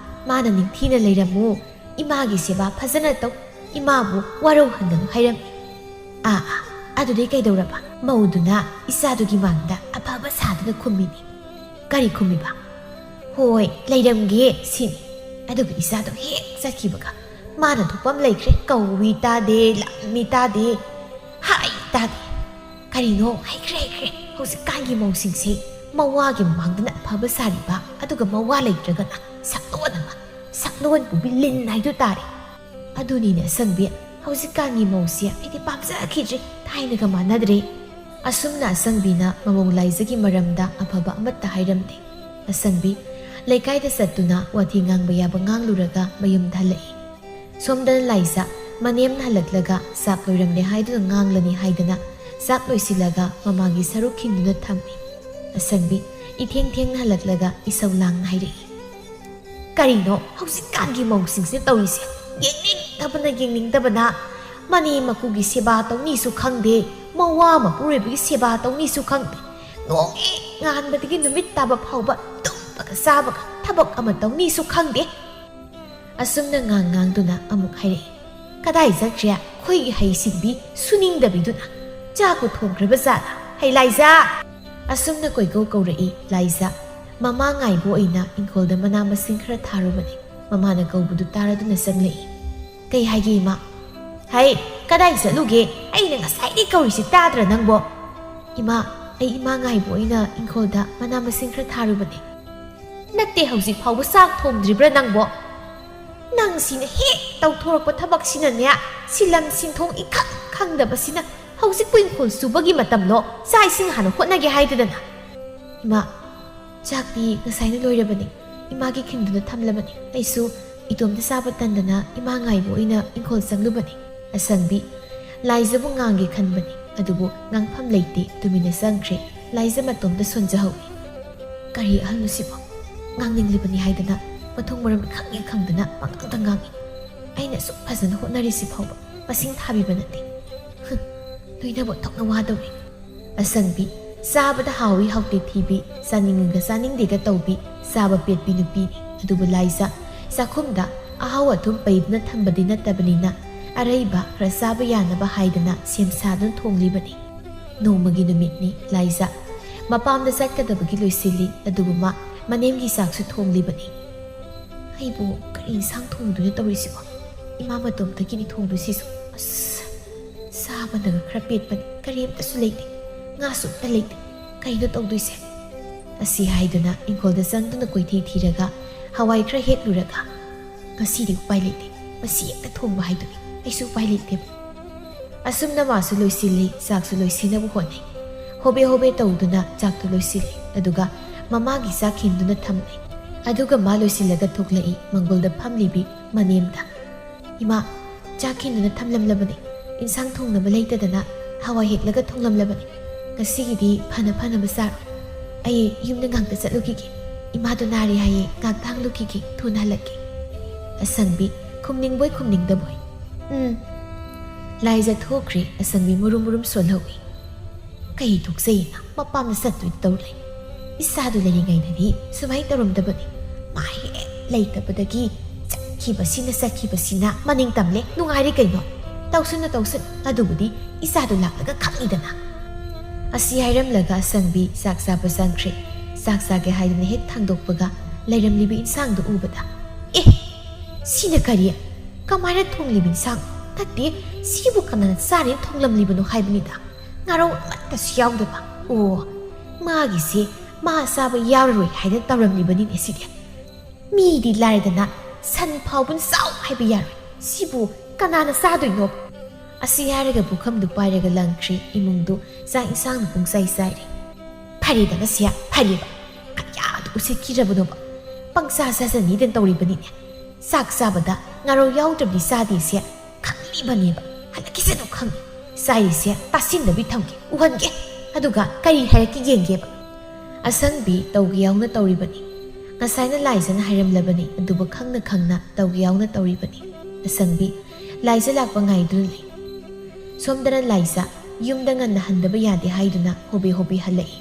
ꯃꯥꯅ ꯅꯤꯡꯊꯤꯅ ꯂꯩꯔꯝꯃꯨ, ꯏꯃꯥꯒꯤ ꯁꯦꯕꯥ ꯐꯖꯅ ꯇꯧ, ꯏꯃꯥꯕꯨ ꯋꯥꯔꯧꯍꯟꯒꯅꯨ ꯍꯥꯏꯔꯝꯃꯤ꯫ ꯑꯗꯨꯗꯩ ꯀꯩꯗꯧꯔꯕ? ꯃꯧꯗꯨꯅ ꯏꯆꯥꯗꯨꯒꯤ ꯃꯥꯡꯗ ꯑꯐꯕ ꯁꯥꯗꯨꯅ ꯈꯨꯝꯃꯤꯅꯤ꯫ ꯀꯔꯤ ꯈꯨꯝꯃꯤꯕ? ꯍꯣꯏ ꯂꯩꯔꯝꯒꯦ ꯁꯤꯅꯤ꯫ ꯑꯗꯨꯒ ꯏꯆꯥꯗꯣ ꯍꯦꯛ ꯆꯠꯈꯤꯕꯒ ꯃꯥꯅ ꯊꯣꯛꯄ ꯂꯩꯈ꯭ꯔꯦ, ꯀꯧꯋꯤ ꯇꯥꯗꯦ, ꯂꯝꯃꯤ ꯇꯥꯗꯦ, ꯍꯥꯏ ꯇꯥꯗꯦ꯫ ꯀꯔꯤꯅꯣ ꯍꯩꯈ꯭ꯔꯦ ꯍꯧꯖꯤꯛꯀꯥꯟꯒꯤ ꯃꯧꯁꯤꯡꯁꯦ ꯃꯋꯥꯒꯤ ꯃꯃꯥꯡꯗꯅ ꯑꯐꯕ ꯁꯥꯔꯤꯕ, ꯑꯗꯨꯒ ꯃꯋꯥ ꯂꯩꯇ꯭ꯔꯒꯅ ꯁꯛꯂꯣꯟ ꯑꯃ, ꯁꯛꯂꯣꯟ ꯄꯨꯕꯤ ꯂꯤꯟ ꯍꯥꯏꯗꯨ ꯇꯥꯔꯦ꯫ ꯑꯗꯨꯅꯤꯅꯦ ꯑꯁꯪꯕꯤ, ꯍꯧꯖꯤꯛꯀꯥꯟꯒꯤ ꯃꯧꯁꯦ ꯑꯩꯗꯤ ꯄꯥꯝꯖꯈꯤꯗ꯭ꯔꯦ, ꯊꯥꯏꯅꯒ ꯃꯥꯟꯅꯗ꯭ꯔꯦ꯫ ꯑꯁꯨꯝꯅ ꯑꯁꯪꯕꯤꯅ ꯃꯃꯧ ꯂꯥꯏꯖꯒꯤ ꯃꯔꯝꯗ ꯑꯐꯕ ꯑꯃꯠꯇ ꯍꯥꯏꯔꯝꯗꯦ꯫ ꯑꯁꯪꯕꯤ ꯂꯩꯀꯥꯏꯗ ꯆꯠꯇꯨꯅ ꯋꯥꯊꯤ ꯉꯥꯡꯕ ꯌꯥꯕ ꯉꯥꯡꯂꯨꯔꯒ ꯃꯌꯨꯝꯗ ꯍꯜꯂꯛꯏ꯫ ꯁꯣꯝꯗꯅ ꯂꯥꯏꯖ ꯃꯅꯦꯝꯅ ꯍꯜꯂꯛꯂꯒ ꯆꯥꯛ ꯂꯣꯏꯔꯝꯂꯦ ꯍꯥꯏꯗꯨꯅ ꯉꯥꯡꯂꯅꯤ ꯍꯥꯏꯗꯅ ꯆꯥꯛ ꯂꯣꯏꯁꯤꯜꯂꯒ ꯃꯃꯥꯒꯤ ꯁꯔꯨꯛ ꯈꯤꯟꯗꯨꯅ ꯊꯝꯃꯤ꯫ ꯑꯁꯪꯕꯤ ꯏꯊꯦꯡ ꯊꯦꯡꯅ ꯍꯜꯂꯛꯂꯒ ꯏꯁꯧ ꯂꯥꯡꯅ ꯍꯥꯏꯔꯛꯏ꯫ ꯀꯔꯤꯅꯣ ꯍꯧꯖꯤꯛꯀꯥꯟꯒꯤ ꯃꯧꯁꯤꯡꯁꯦ ꯇꯧꯔꯤꯁꯦ? ꯌꯦꯡꯅꯤꯡꯗꯕꯅ ꯃꯅꯦ ꯃꯀꯨꯒꯤ ꯁꯦꯕꯥ ꯇꯧꯅꯤꯁꯨ ꯈꯪꯗꯦ, ꯃꯋꯥ ꯃꯄꯨꯔꯣꯏꯕꯒꯤ ꯁꯦꯕꯥ ꯇꯧꯅꯤꯁꯨ ꯈꯪꯗꯦ, ꯅꯣꯡꯉꯦ ꯉꯥꯟꯕꯗꯒꯤ ꯅꯨꯃꯤꯠ ꯇꯥꯕ ꯐꯥꯎꯕ ꯇꯨꯝꯕꯒ ꯆꯥꯕꯒ ꯊꯕꯛ ꯑꯃ ꯇꯧꯅꯤꯁꯨ ꯈꯪꯗꯦ꯫ ꯑꯁꯨꯝꯅ ꯉꯥꯡꯗꯨꯅ ꯑꯃꯨꯛ ꯍꯥꯏꯔꯛꯏ꯫ ꯀꯗꯥꯏ ꯆꯠꯈ꯭ꯔꯦ ꯑꯩꯈꯣꯏꯒꯤ ꯍꯩꯁꯤꯡꯕꯤ ꯁꯨꯅꯤꯡꯗꯕꯤꯗꯨꯅ? ꯆꯥꯛꯄꯨ ꯊꯣꯡꯈ꯭ꯔꯕ ꯖꯥꯠꯂꯥ? ꯍꯩ ꯂꯥꯏꯖꯥ! ꯑꯁꯨꯝꯅ ꯀꯣꯏꯀꯧ ꯀꯧꯔꯛꯏ ꯂꯥꯏꯖ꯫ ꯃꯃꯥ ꯉꯥꯏꯕ ꯑꯣꯏꯅ ꯏꯪꯈꯣꯜꯗ ꯃꯅꯥ ꯃꯁꯤꯡ ꯈꯔ ꯊꯥꯔꯨꯕꯅꯤ꯫ ꯃꯃꯥꯅ ꯀꯧꯕꯗꯨ ꯇꯥꯔꯗꯨꯅ ꯆꯪꯂꯛꯏ꯫ ꯀꯩ ꯍꯥꯏꯒꯦ ꯏꯃꯥ? ꯍꯩ ꯀꯗꯥꯏ ꯆꯠꯂꯨꯒꯦ? ꯑꯩꯅ ꯉꯁꯥꯏꯗꯒꯤ ꯀꯧꯔꯤꯁꯤ ꯇꯥꯗ꯭ꯔ ꯅꯪꯕꯣ? ꯏꯃꯥ ꯑꯩ ꯏꯃꯥ ꯉꯥꯏꯕ ꯑꯣꯏꯅ ꯏꯪꯈꯣꯜꯗ ꯃꯅꯥ ꯃꯁꯤꯡ ꯈꯔ ꯊꯥꯔꯨꯕꯅꯤ꯫ ꯅꯠꯇꯦ ꯍꯧꯖꯤꯛ ꯐꯥꯎꯕ ꯆꯥꯛ ꯊꯣꯡꯗ꯭ꯔꯤꯕ꯭ꯔꯥ ꯅꯪꯕꯣ? ꯅꯪꯁꯤꯅ ꯍꯦꯛ ꯇꯧꯊꯣꯔꯛꯄ ꯊꯕꯛꯁꯤꯅꯅꯦ, ꯁꯤꯂꯝ ꯁꯤꯡꯊꯣꯡ ꯏꯈꯪ ꯈꯪꯗꯕꯁꯤꯅ ꯍꯧꯖꯤꯛꯄꯨ ꯏꯪꯈꯣꯜ ꯁꯨꯕꯒꯤ ꯃꯇꯝꯂꯣ? ꯆꯥꯛ ꯏꯁꯤꯡ ꯍꯥꯟꯅ ꯍꯣꯠꯅꯒꯦ ꯍꯥꯏꯗꯗꯅ꯫ ꯏꯃꯥ ꯆꯥꯛꯇꯤ ꯉꯁꯥꯏꯅ ꯂꯣꯏꯔꯕꯅꯤ, ꯏꯃꯥꯒꯤ ꯈꯤꯟꯗꯨꯅ ꯊꯝꯂꯕꯅꯤ꯫ ꯑꯩꯁꯨ ꯏꯇꯣꯝꯇ ꯆꯥꯕ ꯇꯟꯗꯅ ꯏꯃꯥ ꯉꯥꯏꯕ ꯑꯣꯏꯅ ꯏꯪꯈꯣꯜ ꯆꯪꯂꯨꯕꯅꯤ꯫ ꯑꯁꯪꯕꯤ ꯂꯥꯏꯖꯕꯨ ꯉꯥꯡꯒꯦ ꯈꯟꯕꯅꯤ, ꯑꯗꯨꯕꯨ ꯉꯥꯡꯐꯝ ꯂꯩꯇꯦ, ꯇꯨꯃꯤꯟꯅ ꯆꯪꯈ꯭ꯔꯦ꯫ ꯂꯥꯏꯖ ꯃꯇꯣꯝꯇ ꯁꯣꯟꯖꯍꯧꯏ꯫ ꯀꯔꯤ ꯑꯍꯜꯅꯣ ꯁꯤꯕꯣ? ꯉꯥꯡꯅꯤꯡꯂꯤꯕꯅꯤ ꯍꯥꯏꯗꯅ ꯃꯊꯣꯡ ꯃꯔꯝ ꯈꯪꯉꯦ ꯈꯪꯗꯅ ꯄꯪꯉꯥꯡꯗ ꯉꯥꯡꯏ꯫ ꯑꯩꯅ ꯑꯁꯨꯛ ꯐꯖꯅ ꯍꯣꯠꯅꯔꯤꯁꯤ ꯐꯥꯎꯕ ꯃꯁꯤꯡ ꯊꯥꯕꯤꯕ ꯅꯠꯇꯦ꯫ ꯂꯣꯏꯅꯕ ꯊꯣꯛꯅ ꯋꯥꯗꯧꯔꯤ꯫ ꯑꯁꯪꯕꯤ ꯆꯥꯕꯗ ꯍꯥꯎꯏ ꯍꯥꯎꯇꯦ ꯊꯤꯕꯤ, ꯆꯥꯅꯤꯡꯉꯒ ꯆꯥꯅꯤꯡꯗꯦꯒ ꯇꯧꯕꯤ, ꯆꯥꯕ ꯄꯦꯠꯄꯤ ꯅꯨꯄꯤꯅꯤ꯫ ꯑꯗꯨꯕꯨ ꯂꯥꯏꯖ ꯆꯥꯛꯈꯨꯝꯗ ꯑꯍꯥꯎ ꯑꯊꯨꯝ ꯄꯩꯗꯨꯅ ꯊꯝꯕꯗꯤ ꯅꯠꯇꯕꯅꯤꯅ ꯑꯔꯩꯕ ꯈꯔ ꯆꯥꯕ ꯌꯥꯅꯕ ꯍꯥꯏꯗꯅ ꯁꯦꯝ ꯁꯥꯗꯨꯅ ꯊꯣꯡꯂꯤꯕꯅꯤ꯫ ꯅꯣꯡꯃꯒꯤ ꯅꯨꯃꯤꯠꯅꯤ꯫ ꯂꯥꯏꯖ ꯃꯄꯥꯝꯗ ꯆꯠꯀꯗꯕꯒꯤ ꯂꯣꯏꯁꯤꯜꯂꯤ, ꯑꯗꯨꯕꯨ ꯃꯥ ꯃꯅꯦꯝꯒꯤ ꯆꯥꯛꯁꯨ ꯊꯣꯡꯂꯤꯕꯅꯤ꯫ ꯑꯩꯕꯨ ꯀꯔꯤ ꯏꯟꯁꯥꯡ ꯊꯣꯡꯗꯨꯅ ꯇꯧꯔꯤꯁꯤꯕꯣ? ꯏꯃꯥ ꯃꯇꯣꯝꯇꯒꯤꯅꯤ ꯊꯣꯡꯗꯣꯏꯁꯤꯁꯨ꯫ ꯑꯁ ꯆꯥꯕꯅꯒ ꯈꯔ ꯄꯦꯠꯄꯅꯤ, ꯀꯔꯤꯝꯇꯁꯨ ꯂꯩꯇꯦ, ꯉꯥꯁꯨ ꯑꯝꯇ ꯂꯩꯇꯦ, ꯀꯩꯅꯣ ꯇꯧꯗꯣꯏꯁꯦ? ꯑꯁꯤ ꯍꯥꯏꯗꯨꯅ ꯏꯪꯈꯣꯜꯗ ꯆꯪꯗꯨꯅ ꯀꯣꯏꯊꯤ ꯊꯤꯔꯒ ꯍꯋꯥꯏ ꯈꯔ ꯍꯦꯛꯂꯨꯔꯒ ꯉꯁꯤꯗꯤ ꯎꯄꯥꯏ ꯂꯩꯇꯦ, ꯃꯁꯤ ꯍꯦꯛꯇ ꯊꯣꯡꯕ ꯍꯥꯏꯗꯨꯅꯤ, ꯑꯩꯁꯨ ꯎꯄꯥꯏ ꯂꯩꯇꯦꯕ꯫ ꯑꯁꯨꯝꯅ ꯃꯥꯁꯨ ꯂꯣꯏꯁꯤꯜꯂꯤ, ꯆꯥꯛꯁꯨ ꯂꯣꯏꯁꯤꯟꯅꯕ ꯍꯣꯠꯅꯩ꯫ ꯍꯣꯕꯦ ꯍꯣꯕꯦ ꯇꯧꯗꯨꯅ ꯆꯥꯛꯇꯨ ꯂꯣꯏꯁꯤꯜꯂꯤ, ꯑꯗꯨꯒ ꯃꯃꯥꯒꯤ ꯆꯥꯛ ꯈꯤꯟꯗꯨꯅ ꯊꯝꯃꯤ꯫ ꯑꯗꯨꯒ ꯃꯥ ꯂꯣꯏꯁꯤꯜꯂꯒ ꯊꯣꯛꯂꯛꯏ ꯃꯪꯒꯣꯜꯗ ꯐꯝꯂꯤꯕꯤ ꯃꯅꯦꯝꯗ꯫ ꯏꯃꯥ ꯆꯥꯛ ꯈꯤꯟꯗꯨꯅ ꯊꯝꯂꯝꯂꯕꯅꯤ, ꯏꯟꯁꯥꯡ ꯊꯣꯡꯅꯕ ꯂꯩꯇꯗꯅ ꯍꯋꯥꯏ ꯍꯦꯛꯂꯒ ꯊꯣꯡꯂꯝꯂꯕꯅꯤ꯫ ꯉꯁꯤꯒꯤꯗꯤ ꯐꯅꯕ ꯆꯥꯔꯣ, ꯑꯩ ꯌꯨꯝꯗ ꯉꯥꯛꯇ ꯆꯠꯂꯨꯈꯤꯒꯦ, ꯏꯃꯥꯗꯣ ꯅꯥꯔꯤ ꯍꯥꯏꯌꯦ, ꯉꯥꯛꯇ ꯍꯥꯡꯂꯨꯈꯤꯒꯦ, ꯊꯨꯅ ꯍꯜꯂꯛꯀꯦ꯫ ꯑꯁꯪꯕꯤ ꯈꯨꯝꯅꯤꯡꯕꯣꯏ ꯈꯨꯝꯅꯤꯡꯗꯕꯣꯏ ꯂꯥꯏꯖ ꯊꯣꯛꯈ꯭ꯔꯦ꯫ ꯑꯁꯪꯕꯤ ꯃꯨꯔꯨꯝ ꯃꯨꯔꯨꯝ ꯁꯣꯜꯍꯧꯏ꯫ ꯀꯩ ꯊꯣꯛꯆꯩꯌꯦꯅ ꯃꯄꯥꯝꯗ ꯆꯠꯇꯣꯏ ꯇꯧ ꯂꯩ꯫ ꯏꯆꯥꯗꯨ ꯂꯩꯔꯤꯉꯩꯗꯗꯤ ꯁꯨꯃꯥꯏꯅ ꯇꯧꯔꯝꯗꯕꯅꯤ, ꯃꯥ ꯍꯦꯛ ꯂꯩꯇꯕꯗꯒꯤ ꯆꯠꯈꯤꯕꯁꯤꯅ ꯃꯅꯤꯡ ꯇꯝꯂꯦ, ꯅꯨꯡꯉꯥꯏꯔꯦ ꯀꯩꯅꯣ? ꯇꯧꯁꯅꯨ ꯑꯗꯨꯕꯨꯗꯤ ꯏꯆꯥꯗꯨ ꯂꯥꯛꯂꯒ ꯈꯪꯏꯗꯅ꯫ ꯑꯁꯤ ꯍꯥꯏꯔꯝꯂꯒ ꯑꯁꯪꯕꯤ ꯆꯥꯛ ꯆꯥꯕ ꯆꯪꯈ꯭ꯔꯦ꯫ ꯆꯥꯛ ꯆꯥꯒꯦ ꯍꯥꯏꯗꯨꯅ ꯍꯦꯛ ꯊꯥꯡꯗꯣꯛꯄꯒ ꯂꯩꯔꯝꯂꯤꯕ ꯏꯟꯁꯥꯡꯗꯨ ꯎꯕꯗ, ꯑꯦ ꯁꯤꯅ ꯀꯔꯤ? ꯀꯃꯥꯏꯅ ꯊꯣꯡꯂꯤꯕ ꯏꯟꯁꯥꯡ? ꯅꯠꯇꯦ ꯁꯤꯕꯨ ꯀꯅꯥꯅ ꯆꯥꯔꯦꯅ ꯊꯣꯡꯂꯝꯂꯤꯕꯅꯣ ꯍꯥꯏꯕꯅꯤꯗ, ꯉꯥꯔꯧ ꯑꯃꯠꯇꯁꯨ ꯌꯥꯎꯗꯕ꯫ ꯑꯣ ꯃꯥꯒꯤꯁꯦ ꯃꯥ ꯆꯥꯕ ꯌꯥꯎꯔꯔꯣꯏ ꯍꯥꯏꯗꯅ ꯇꯧꯔꯝꯂꯤꯕꯅꯤꯅꯦ ꯁꯤꯗꯤ꯫ ꯃꯤꯗꯤ ꯂꯥꯏꯔꯗꯅ ꯁꯟ ꯐꯥꯎꯕꯅ ꯆꯥꯎ ꯍꯥꯏꯕ ꯌꯥꯔꯣꯏ, ꯁꯤꯕꯨ ꯀꯅꯥꯅ ꯆꯥꯗꯣꯏꯅꯣ? ꯑꯁꯤ ꯍꯥꯏꯔꯒ ꯄꯨꯈꯝꯗꯨ ꯄꯥꯏꯔꯒ ꯂꯪꯈ꯭ꯔꯤ꯫ ꯏꯃꯨꯡꯗꯨ ꯆꯥꯛ ꯏꯟꯁꯥꯡꯅ ꯄꯨꯡꯆꯥꯏ ꯆꯥꯏꯔꯦ꯫ ꯐꯔꯦꯗ ꯉꯁꯤ ꯐꯔꯦꯕ, ꯀꯌꯥꯗ ꯎꯁꯤꯠꯈꯤꯗ꯭ꯔꯕꯅꯣꯕ, ꯄꯪꯆꯥ ꯆꯥꯖꯅꯤꯗꯅ ꯇꯧꯔꯤꯕꯅꯤꯅꯦ꯫ ꯆꯥꯛ ꯆꯥꯕꯗ ꯉꯥꯔꯧ ꯌꯥꯎꯗ꯭ꯔꯕꯗꯤ ꯆꯥꯗꯦꯁꯦ ꯈꯪꯂꯤꯕꯅꯦꯕ, ꯍꯜꯂꯛꯈꯤꯁꯅꯨ ꯈꯪꯉꯤ꯫ ꯆꯥꯏꯔꯤꯁꯦ ꯇꯥꯁꯤꯟꯅꯕꯤ ꯊꯝꯒꯦ, ꯎꯍꯟꯒꯦ, ꯑꯗꯨꯒ ꯀꯔꯤ ꯍꯥꯏꯔꯛꯀꯦ ꯌꯦꯡꯒꯦꯕ꯫ ꯑꯁꯪꯕꯤ ꯇꯧꯒꯦ ꯌꯥꯎꯅ ꯇꯧꯔꯤꯕꯅꯤ꯫ ꯉꯁꯥꯏꯅ ꯂꯥꯏꯖꯅ ꯍꯥꯏꯔꯝꯂꯕꯅꯤ, ꯑꯗꯨꯕꯨ ꯈꯪꯅ ꯇꯧꯒꯦ ꯌꯥꯎꯅ ꯇꯧꯔꯤꯕꯅꯤ꯫ ꯑꯁꯪꯕꯤ ꯂꯥꯏꯖ ꯂꯥꯛꯄ ꯉꯥꯏꯗꯨꯅ ꯂꯩ꯫ ꯁꯣꯝꯗꯅ ꯂꯥꯏꯖ ꯌꯨꯝꯗ ꯉꯟꯅ ꯍꯟꯗꯕ ꯌꯥꯗꯦ ꯍꯥꯏꯗꯨꯅ ꯍꯣꯕꯦ ꯍꯜꯂꯛꯏ꯫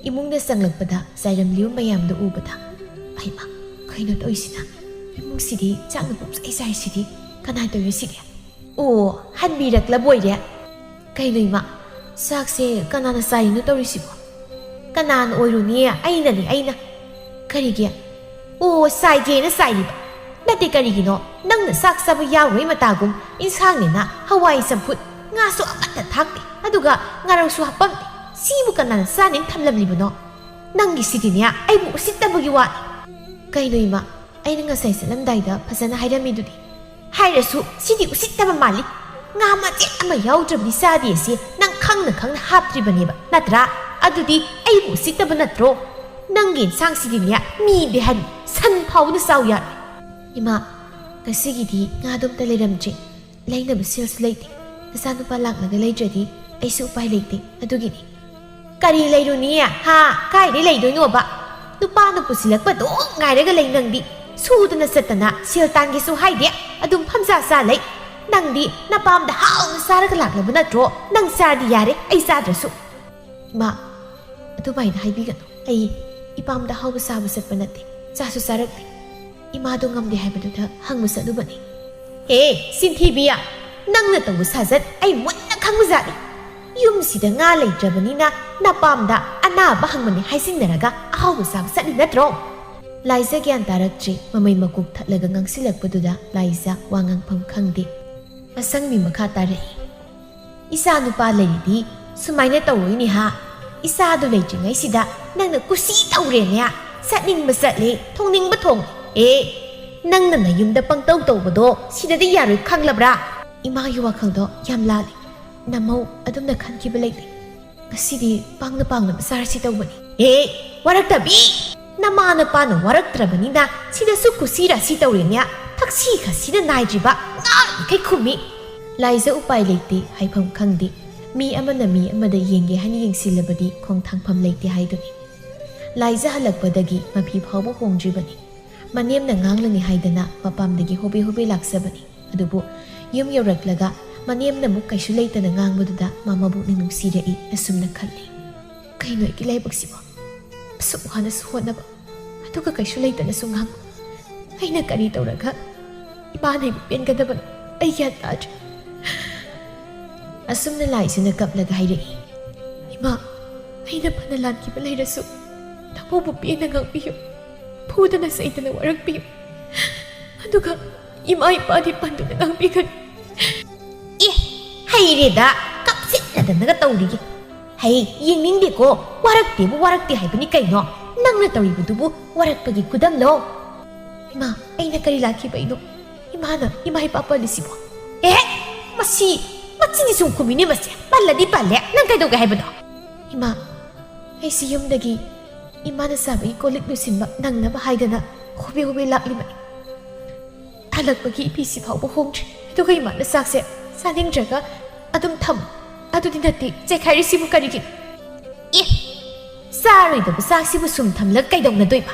ꯏꯃꯨꯡꯗ ꯆꯪꯂꯛꯄꯗ ꯆꯥꯏꯔꯝꯂꯤꯕ ꯃꯌꯥꯝꯗꯨ ꯎꯕꯗ, ꯑꯩꯃ ꯀꯩꯅꯣ ꯇꯧꯔꯤꯁꯤꯅ? ꯏꯃꯨꯡꯁꯤꯗꯤ ꯆꯥꯛꯅ ꯄꯨꯡꯆꯥꯏ ꯆꯥꯏꯁꯤꯗꯤ ꯀꯅꯥ ꯇꯧꯔꯤꯁꯤꯒꯦ? ꯑꯣ ꯍꯟꯕꯤꯔꯛꯂꯕꯣꯏꯔꯦ? ꯀꯩꯅꯣ ꯏꯃꯥ ꯆꯥꯛꯁꯦ ꯀꯅꯥꯅ ꯆꯥꯔꯤꯅꯣ ꯇꯧꯔꯤꯁꯤꯕꯣ? ꯀꯅꯥꯅ ꯑꯣꯏꯔꯨꯅꯤ? ꯑꯩꯅ. ꯀꯔꯤꯒꯤ? ꯑꯣ, ꯆꯥꯏꯒꯦꯅ ꯆꯥꯏꯔꯤꯕ. ꯅꯠꯇꯦ ꯀꯔꯤꯒꯤꯅꯣ? ꯅꯪꯅ ꯆꯥꯛ ꯆꯥꯕ ꯌꯥꯎꯔꯣꯏ ꯃꯇꯥꯒꯨꯝ ꯏꯟꯁꯥꯡꯅꯤꯅ ꯍꯋꯥꯏ ꯆꯝꯐꯨꯠ, ꯉꯥꯁꯨ ꯑꯃꯠꯇ ꯊꯥꯛꯇꯦ, ꯑꯗꯨꯒ ꯉꯥꯔꯧꯁꯨ ꯍꯥꯞꯄꯝꯗꯦ. ꯁꯤꯕꯨ ꯀꯅꯥꯅ ꯆꯥꯅꯦꯅ ꯊꯝꯂꯝꯂꯤꯕꯅꯣ? ꯅꯪꯒꯤꯁꯤꯗꯤꯅꯦ ꯑꯩꯕꯨ ꯎꯁꯤꯠꯇꯕꯒꯤ ꯋꯥꯅꯤ. ꯀꯩꯅꯣ ꯏꯃꯥ? ꯑꯩꯅ ꯉꯁꯥꯏ ꯆꯠꯂꯝꯗꯥꯏꯗ ꯐꯖꯅ ꯍꯥꯏꯔꯝꯃꯤꯗꯨꯗꯤ. ꯍꯥꯏꯔꯁꯨ ꯁꯤꯗꯤ ꯎꯁꯤꯠꯇꯕ ꯃꯥꯜꯂꯤ. ꯉꯥ ꯃꯆꯦꯠ ꯑꯃ ꯌꯥꯎꯗ꯭ꯔꯕꯗꯤ ꯆꯥꯗꯦ ꯑꯁꯤ ꯅꯪ ꯈꯪꯅ ꯍꯥꯞꯇ꯭ꯔꯤꯕꯅꯦꯕ, ꯅꯠꯇ꯭ꯔꯥ? ꯑꯗꯨꯗꯤ ꯑꯩꯕꯨ ꯎꯁꯤꯠꯇꯕ ꯅꯠꯇ꯭ꯔꯣ? ꯅꯪꯒꯤ ꯏꯟꯁꯥꯡꯁꯤꯗꯤꯅꯦ ꯃꯤꯗꯤ ꯍꯥꯏ ꯁꯟ ꯐꯥꯎꯕꯗ ꯆꯥꯎ ꯌꯥꯔꯣꯏ. ꯏꯃꯥ, ꯉꯁꯤꯒꯤꯗꯤ ꯉꯥꯗꯣ ꯑꯝꯇ ꯂꯩꯔꯝꯗ꯭ꯔꯦ. ꯂꯩꯅꯕ ꯁꯦꯜꯁꯨ ꯂꯩꯇꯦ. ꯅꯆꯥꯅꯨꯄꯥ ꯂꯥꯛꯂꯒ ꯂꯩꯗ꯭ꯔꯗꯤ ꯑꯩꯁꯨ ꯎꯄꯥꯏ ꯂꯩꯇꯦ. ꯑꯗꯨꯒꯤꯅꯤ. ꯀꯔꯤ ꯂꯩꯔꯨꯅꯤ? ꯀꯥꯏꯗꯩ ꯂꯩꯗꯣꯏꯅꯣꯕ? ꯅꯨꯄꯥꯅ ꯄꯨꯁꯤꯜꯂꯛꯄꯗꯣ ꯉꯥꯏꯔꯒ ꯂꯩ ꯅꯪꯗꯤ. ꯁꯨꯗꯅ ꯆꯠꯇꯅ ꯁꯦꯜ ꯇꯥꯟꯒꯦꯁꯨ ꯍꯥꯏꯗꯦ. ꯑꯗꯨꯝ ꯐꯝꯖꯥ ꯆꯥ ꯂꯩ. ꯅꯪꯗꯤ ꯅꯄꯥꯝꯗ ꯍꯥꯎꯅ ꯆꯥꯔꯒ ꯂꯥꯛꯂꯕ ꯅꯠꯇ꯭ꯔꯣ? ꯅꯪ ꯆꯥꯔꯗꯤ ꯌꯥꯔꯦ, ꯑꯩ ꯆꯥꯗ꯭ꯔꯁꯨ. ꯏꯃꯥ, ꯑꯗꯨꯃꯥꯏꯅ ꯍꯥꯏꯕꯤꯒꯅꯨ. ꯑꯩ ꯏꯄꯥꯝꯗ ꯍꯥꯎꯕ ꯆꯥꯕ ꯆꯠꯄ ꯅꯠꯇꯦ. ꯆꯥꯁꯨ ꯆꯥꯔꯛꯇꯦ. ꯏꯃꯥꯗꯣ ꯉꯝꯗꯦ ꯍꯥꯏꯕꯗꯨꯗ ꯍꯪꯕ ꯆꯠꯂꯨꯕꯅꯤ. ꯆꯤꯟꯊꯤꯕꯤꯌꯥ! ꯅꯪꯅ ꯇꯧꯕ ꯁꯥꯖꯠ ꯑꯩ ꯃꯨꯟꯅ ꯈꯪꯕꯖꯥꯠꯅꯤ. ꯌꯨꯝꯁꯤꯗ ꯉꯥ ꯂꯩꯇ꯭ꯔꯕꯅꯤꯅ ꯅꯄꯥꯝꯗ ꯑꯅꯥꯕ ꯍꯪꯕꯅꯤ ꯍꯥꯏꯖꯤꯟꯅꯔꯒ ꯑꯍꯥꯎꯕ ꯆꯥꯕ ꯆꯠꯂꯤ ꯅꯠꯇ꯭ꯔꯣ? ꯂꯥꯏꯖ ꯒ꯭ꯌꯥꯟ ꯇꯥꯔꯛꯇ꯭ꯔꯤ. ꯃꯃꯩ ꯃꯀꯣꯛ ꯊꯠꯂꯒ ꯉꯥꯡꯁꯤꯜꯂꯛꯄꯗꯨꯗ ꯂꯥꯏꯖ ꯋꯥ ꯉꯥꯡꯐꯝ ꯈꯪꯗꯦ. ꯑꯁꯪꯕꯤ ꯃꯈꯥ ꯇꯥꯔꯛꯏ. ꯏꯆꯥ ꯅꯨꯄꯥ ꯂꯩꯔꯤꯗꯤ ꯁꯨꯃꯥꯏꯅ ꯇꯧꯔꯣꯏꯅꯦ ꯍꯥ? ꯏꯆꯥꯗꯣ ꯂꯩꯇ꯭ꯔꯤꯉꯩꯁꯤꯗ ꯅꯪꯅ ꯀꯨꯁꯤ ꯇꯧꯔꯦꯅꯦ. ꯆꯠꯅꯤꯡꯕ ꯆꯠꯂꯦ, ꯊꯣꯡꯅꯤꯡꯕ ꯊꯣꯡꯉꯦ. ꯅꯪꯅ ꯅꯌꯨꯝꯗ ꯄꯪꯇꯧ ꯇꯧꯕꯗꯣ ꯁꯤꯗꯗꯤ ꯌꯥꯔꯣꯏ ꯈꯪꯂꯕ꯭ꯔꯥ? ꯏꯃꯥꯒꯤ ꯋꯥꯈꯜꯗꯣ ꯌꯥꯝ ꯂꯥꯜꯂꯤ. ꯅꯃꯧ ꯑꯗꯨꯝꯅ ꯈꯟꯈꯤꯕ ꯂꯩꯇꯦ. ꯉꯁꯤꯗꯤ ꯄꯥꯡꯅꯕ ꯆꯥꯔꯁꯤ ꯇꯧꯕꯅꯤ. ꯋꯥꯔꯛꯇꯕꯤ! ꯅꯃꯥ ꯅꯄꯥꯅ ꯋꯥꯔꯛꯇ꯭ꯔꯕꯅꯤꯅ ꯁꯤꯗꯁꯨ ꯀꯨꯁꯤ ꯔꯥꯁꯤ ꯇꯧꯔꯦꯅꯦ. ꯊꯛꯁꯤ ꯈꯥꯁꯤꯅ ꯅꯥꯏꯗ꯭ꯔꯤꯕ ꯉꯥꯔꯤꯈꯩ ꯈꯨꯝꯃꯤ. ꯂꯥꯏꯖ ꯎꯄꯥꯏ ꯂꯩꯇꯦ, ꯍꯥꯏꯐꯝ ꯈꯪꯗꯦ. ꯃꯤ ꯑꯃꯅ ꯃꯤ ꯑꯃꯗ ꯌꯦꯡꯒꯦ ꯍꯥꯏꯅ ꯌꯦꯡꯁꯤꯜꯂꯕꯗꯤ ꯈꯣꯡꯊꯥꯡꯐꯝ ꯂꯩꯇꯦ ꯍꯥꯏꯗꯨꯅꯤ. ꯂꯥꯏꯖ ꯍꯜꯂꯛꯄꯗꯒꯤ ꯃꯐꯤ ꯐꯥꯎꯕ ꯍꯣꯡꯗ꯭ꯔꯤꯕꯅꯤ. ꯃꯅꯦꯝꯅ ꯉꯥꯡꯂꯅꯤ ꯍꯥꯏꯗꯅ ꯃꯄꯥꯝꯗꯒꯤ ꯍꯣꯕꯦ ꯂꯥꯛꯆꯕꯅꯤ. ꯑꯗꯨꯕꯨ ꯌꯨꯝ ꯌꯧꯔꯛꯂꯒ ꯃꯅꯦꯝꯅ ꯑꯃꯨꯛ ꯀꯩꯁꯨ ꯂꯩꯇꯅ ꯉꯥꯡꯕꯗꯨꯗ ꯃꯕꯨꯛꯅꯤꯡ ꯅꯨꯡꯁꯤꯔꯛꯏ ꯑꯁꯨꯝꯅ ꯈꯜꯂꯤ. ꯀꯩꯅꯣ ꯑꯩꯒꯤ ꯂꯥꯏꯕꯛꯁꯤꯕꯣ? ꯑꯁꯨꯛ ꯋꯥꯅꯁꯨ ꯍꯣꯠꯅꯕ, ꯑꯗꯨꯒ ꯀꯩꯁꯨ ꯂꯩꯇꯅꯁꯨ ꯉꯥꯡꯕ. ꯑꯩꯅ ꯀꯔꯤ ꯇꯧꯔꯒ ꯏꯃꯥꯅ ꯑꯩꯕꯨ ꯄꯦꯟꯒꯗꯕꯅꯣ? ꯑꯩ ꯒ꯭ꯌꯥꯟ ꯇꯥꯗ꯭ꯔꯦ. ꯑꯁꯨꯝꯅ ꯂꯥꯏꯖꯅ ꯀꯞꯂꯒ ꯍꯥꯏꯔꯛꯏ. ꯏꯃꯥ, ꯑꯩꯅ ꯐꯅ ꯂꯥꯟꯈꯤꯕ ꯂꯩꯔꯁꯨ ꯅꯃꯧꯕꯨ ꯄꯦꯟꯅ ꯉꯥꯡꯕꯤꯌꯨ. ꯐꯨꯗꯅ ꯆꯩꯗꯅ ꯋꯥꯔꯛꯄꯤꯌꯨ. ꯑꯗꯨꯒ ꯏꯃꯥ ꯏꯄꯥꯗꯤ ꯄꯟꯗꯨꯅ ꯉꯥꯡꯕꯤꯒꯅꯨ. ꯍꯩꯔꯦꯗ, ꯀꯞꯁꯤꯟꯅꯗꯅꯒ ꯇꯧꯔꯤꯒꯦ. ꯌꯦꯡꯅꯤꯡꯗꯦꯀꯣ. ꯋꯥꯔꯛꯇꯦꯕꯨ ꯋꯥꯔꯛꯇꯦ ꯍꯥꯏꯕꯅꯤ ꯀꯩꯅꯣ? ꯅꯪꯅ ꯇꯧꯔꯤꯕꯗꯨꯕꯨ ꯋꯥꯔꯛꯄꯒꯤ ꯈꯨꯗꯝꯂꯣ? ꯏꯃꯥ, ꯑꯩꯅ ꯀꯔꯤ ꯂꯥꯟꯈꯤꯕꯩꯅꯣ ꯏꯃꯥꯅ ꯏꯃꯥ ꯏꯄꯥ ꯄꯜꯂꯤꯁꯤꯕꯣ? ꯃꯁꯤ ꯃꯆꯤꯟꯗꯤ ꯁꯨꯝ ꯈꯨꯝꯃꯤꯅꯦ ꯃꯁꯦ. ꯄꯜꯂꯗꯤ ꯄꯜꯂꯦ. ꯅꯪ ꯀꯩꯗꯧꯒꯦ ꯍꯥꯏꯕꯅꯣ? ꯏꯃꯥ, ꯑꯩꯁꯤ ꯌꯨꯝꯗꯒꯤ ꯏꯃꯥꯅ ꯆꯥꯕꯒꯤ ꯀꯣꯜꯂꯤꯛ ꯂꯣꯏꯁꯤꯟꯕ ꯅꯪꯅꯕ ꯍꯥꯏꯗꯅ ꯍꯣꯕꯦ ꯂꯥꯛꯂꯤꯕꯅꯤ. ꯍꯜꯂꯛꯄꯒꯤ ꯏꯐꯤꯁꯤ ꯐꯥꯎꯕ ꯍꯣꯡꯗ꯭ꯔꯤ. ꯑꯗꯨꯒ ꯏꯃꯥꯅ ꯆꯥꯛꯁꯦ ꯆꯥꯅꯤꯡꯗ꯭ꯔꯒ ꯑꯗꯨꯝ ꯊꯝꯃꯨ. ꯑꯗꯨꯗꯤ ꯅꯠꯇꯦ, ꯆꯦꯈꯥꯏꯔꯤꯁꯤꯕꯨ ꯀꯔꯤꯒꯤꯅꯣ? ꯆꯥꯔꯣꯏꯗꯕ ꯆꯥꯛꯁꯤꯕꯨ ꯁꯨꯝ ꯊꯝꯂꯒ ꯀꯩꯗꯧꯅꯗꯣꯏꯕ?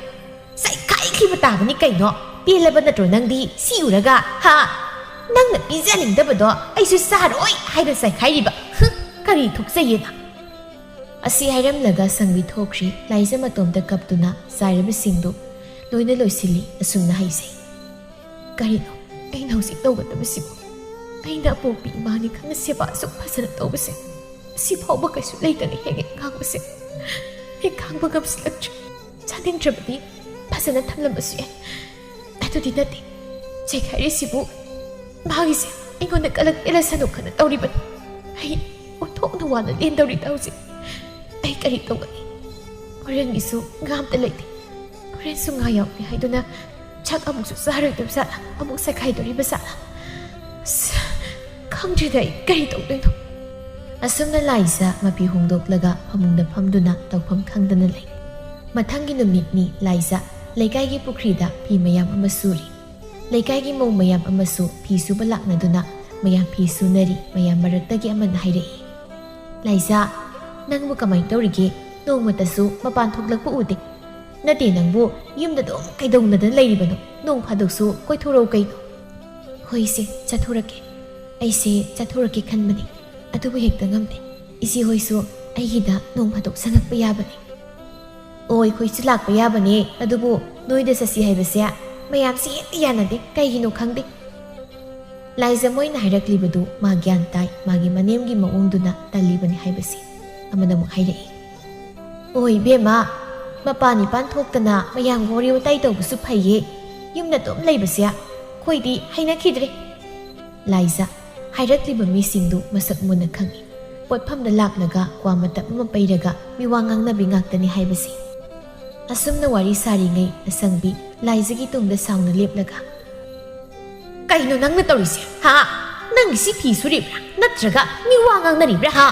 ꯆꯩꯈꯥꯏꯈꯤꯕ ꯇꯥꯕꯅꯤ ꯀꯩꯅꯣ? ꯄꯦꯜꯂꯕ ꯅꯠꯇ꯭ꯔꯣ ꯅꯪꯗꯤ ꯁꯤ ꯎꯔꯒ? ꯅꯪꯅ ꯄꯤꯖꯅꯤꯡꯗꯕꯗꯣ ꯑꯩꯁꯨ ꯆꯥꯔꯣꯏ ꯍꯥꯏꯅ ꯆꯩꯈꯥꯏꯔꯤꯕ. ꯀꯔꯤ ꯊꯣꯛꯆꯩꯌꯦꯅ? ꯑꯁꯤ ꯍꯥꯏꯔꯝꯂꯒ ꯁꯪꯕꯤ ꯊꯣꯛꯈ꯭ꯔꯤ. ꯂꯥꯏꯖ ꯃꯇꯣꯝꯇ ꯀꯞꯇꯨꯅ ꯆꯥꯏꯔꯕꯁꯤꯡꯗꯨ ꯂꯣꯏꯅ ꯂꯣꯏꯁꯤꯜꯂꯤ. ꯑꯁꯨꯝꯅ ꯍꯥꯏꯖꯩ. ꯀꯔꯤꯅꯣ ꯑꯩꯅ ꯍꯧꯖꯤꯛ ꯇꯧꯒꯗꯕꯁꯤꯕꯨ? ꯑꯩꯅ ꯑꯄꯣꯛꯄꯤ ꯏꯃꯥꯅꯤ ꯈꯪꯅ ꯁꯦꯕꯥ ꯑꯁꯨꯛ ꯐꯖꯅ ꯇꯧꯕꯁꯦ, ꯑꯁꯤ ꯐꯥꯎꯕ ꯀꯩꯁꯨ ꯂꯩꯇꯅ ꯍꯦꯛ ꯉꯥꯡꯕꯁꯦ ꯑꯩ ꯈꯥꯡꯕ ꯉꯝꯁꯤꯜꯂꯛꯇ꯭ꯔꯦ. ꯆꯥꯅꯤꯡꯗ꯭ꯔꯕꯗꯤ ꯐꯖꯅ ꯊꯝꯂꯝꯕꯁꯨ ꯌꯥꯏ. ꯑꯗꯨꯗꯤ ꯅꯠꯇꯦ. ꯆꯩꯈꯥꯏꯔꯤꯁꯤꯕꯨ ꯃꯥꯒꯤꯁꯦ ꯑꯩꯉꯣꯟꯗ ꯀꯂꯛ ꯄꯦꯜꯂꯁꯅꯨ ꯈꯟꯅ ꯇꯧꯔꯤꯕꯅꯤ. ꯑꯩ ꯑꯣꯟꯊꯣꯛꯅ ꯋꯥꯅ ꯂꯦꯟꯗꯧꯔꯤꯗ ꯍꯧꯖꯤꯛ. ꯑꯩ ꯀꯔꯤ ꯇꯧꯒꯅꯤ? ꯍꯣꯔꯦꯟꯒꯤꯁꯨ ꯉꯥ ꯑꯝꯇ ꯂꯩꯇꯦ. ꯍꯣꯔꯦꯟꯁꯨ ꯉꯥ ꯌꯥꯎꯗꯦ ꯍꯥꯏꯗꯨꯅ ꯆꯥꯛ ꯑꯃꯨꯛꯁꯨ ꯆꯥꯔꯣꯏꯗꯕ ꯖꯥꯠꯂꯥ? ꯑꯃꯨꯛ ꯆꯩꯈꯥꯏꯗꯣꯔꯤꯕ ꯖꯥꯠꯂꯥ? ꯈꯪꯗ꯭ꯔꯤꯗ ꯑꯩ ꯀꯔꯤ ꯇꯧꯗꯣꯏꯅꯣ? ꯑꯁꯨꯝꯅ ꯂꯥꯏꯖ ꯃꯄꯤ ꯍꯣꯡꯗꯣꯛꯂꯒ ꯐꯃꯨꯡꯗ ꯐꯝꯗꯨꯅ ꯇꯧꯐꯝ ꯈꯪꯗꯅ ꯂꯩ. ꯃꯊꯪꯒꯤ ꯅꯨꯃꯤꯠꯅꯤ ꯂꯥꯏꯖ ꯂꯩꯀꯥꯏꯒꯤ ꯄꯨꯈ꯭ꯔꯤꯗ ꯐꯤ ꯃꯌꯥꯝ ꯑꯃ ꯁꯨꯔꯤ. ꯂꯩꯀꯥꯏꯒꯤ ꯃꯧ ꯃꯌꯥꯝ ꯑꯃꯁꯨ ꯐꯤ ꯁꯨꯕ ꯂꯥꯛꯅꯗꯨꯅ ꯃꯌꯥꯝ ꯐꯤ ꯁꯨꯅꯔꯤ. ꯃꯌꯥꯝ ꯃꯔꯛꯇꯒꯤ ꯑꯃꯅ ꯍꯥꯏꯔꯛꯏ. ꯂꯥꯏꯖ, ꯅꯪꯕꯨ ꯀꯃꯥꯏꯅ ꯇꯧꯔꯤꯒꯦ? ꯅꯣꯡꯃꯇꯁꯨ ꯃꯄꯥꯟ ꯊꯣꯛꯂꯛꯄ ꯎꯗꯦ. ꯅꯠꯇꯦ, ꯅꯪꯕꯨ ꯌꯨꯝꯗ ꯑꯗꯨꯝ ꯀꯩꯗꯧꯅꯗꯅ ꯂꯩꯔꯤꯕꯅꯣ? ꯅꯣꯡ ꯐꯥꯗꯣꯛꯁꯨ ꯀꯣꯏꯊꯣꯔꯛꯎ ꯀꯩꯅꯣ? ꯍꯣꯏ ꯏꯆꯦ, ꯆꯠꯊꯣꯔꯛꯀꯦ. ꯑꯩꯁꯦ ꯆꯠꯊꯣꯔꯛꯀꯦ ꯈꯟꯕꯅꯤ, ꯑꯗꯨꯕꯨ ꯍꯦꯛꯇ ꯉꯝꯗꯦ. ꯏꯆꯦ ꯍꯣꯏꯁꯨ ꯑꯩꯒꯤꯗ ꯅꯣꯡ ꯐꯥꯗꯣꯛ ꯆꯪꯉꯛꯄ ꯌꯥꯕꯅꯤ. ꯑꯩꯈꯣꯏꯁꯨ ꯂꯥꯛꯄ ꯌꯥꯕꯅꯦ. ꯑꯗꯨꯕꯨ ꯅꯣꯏꯗ ꯆꯠꯁꯤ ꯍꯥꯏꯕꯁꯦ ꯃꯌꯥꯝꯁꯦ ꯍꯦꯛꯇ ꯌꯥꯅꯗꯦ. ꯀꯩꯒꯤꯅꯣ ꯈꯪꯗꯦ. Laiza moina hairaklibudu ma gyan tai magi manemgi maungduna talibani haibasi amana mu hairai oi bema mapani pan thoktana mayang gori watai tawbusu phaiye yumna tom leibasia khoidi haina khidre Laiza hairakliba misingdu masak muna khangi potphamda laklaga kwa matap ma pairaga miwangang na bingaktani haibasi asumna wari sari ngai asangbi Laiza gi tungda saungna leplaga kaino nangna tawrisi ha nang si phi suribra natraga miwangang naribra ha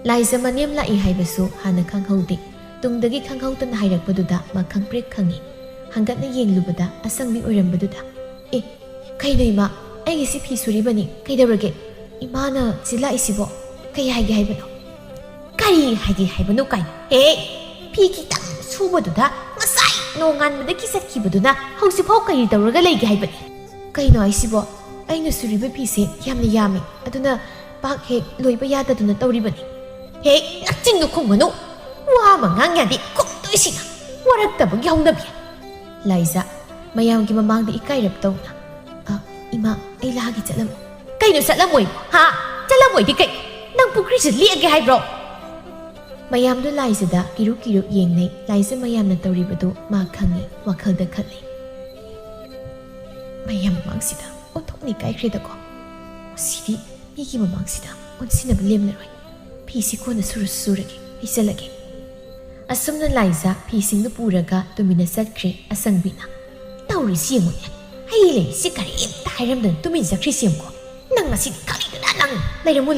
Laiza manem la I haibasu hana khanghaude tungdagi khanghautan hairakpaduda ma khangprek khangi hangatna yenglubada asangbi oirambaduda e kaino ima ai si phi suribani kaidawrage imana sila isibo kai haige haibano kari haige haibano kai he phi kitang subaduda masai nongan bada kisatkibaduna hausifau kai tawraga leige haibani kaino aisibo aina suriba phise yamna yami aduna pak he loiba yadaduna tawribani he nakchingdu khumganu wa mangang yadi kumtoisina waraktabagi haungnabi Laiza mayamgi mamangda ikairap tawna ima ai lagi chalam kaino chalamoi ha chalamoi di kai nang pukri se liage haibro mayam do Laiza da kiru yengnei Laiza mayam na tawribadu ma khangi wakhalda khatli mayam mangsida othokni kai khreda ko sidi migi mangsida onsina blemleroi phisi ko na surage isalage asumna Laiza phisingnu puraga tumina satkre asangbina tawri siengone haile sikari imta hairamdan tumin zakri siemko nang asidi khalidana nang leiramu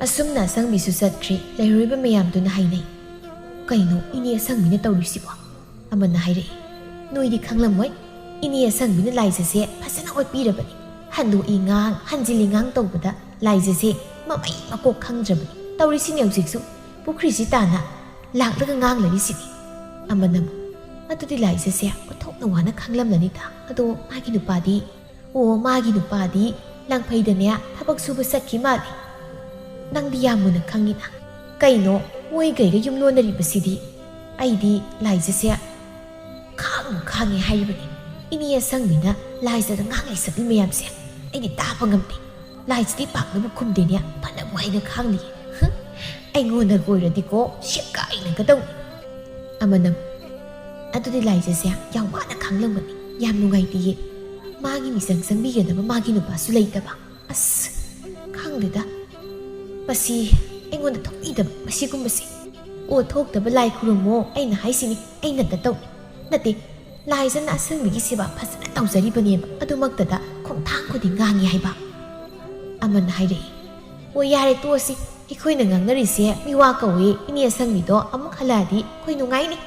asumna asangbi su satkre leiriba mayam duna hainai kaino ini asangmina tawrisibo amana haire noidi khanglamoi ini asangmina Laiza se phasana otpirabani handu ingang hanjilingang tawbada Laiza se mamai makok khangjabani tawrisini hausiksu pukrisi tana laklaga ngang larisini amanam adudi Laiza se othokna wana khanglamlani ta ado magi nupadi langphaidane thabak suba sakki mali nangdi yamuna khangina kaino moi gaiga yumlonari basidi aidi Laiza se khangi haibani ini asangmina Laiza da ngangai sabi mayam se aidi tapa ngamti Laiza di pakna bu khumdenia phana waina khangli aingona goiradi ko sheka aina gadau amanam adudi Laiza se yawwana khanglamani yam nungai diye magi misang sangbigadaba magi nupa su leitaba as khangdeda masi aingona thokidaba masi gumbasi o thoktaba lai khurumo aina haisini aina da tau nate Laiza na asangbi siba phasana tawjaribaneba adumaktada khongthang khudi ngangi haiba aman haire o yare tosi ikhoina ngangnarise miwa kawe ini asangbido amuk haladi khoi nungaini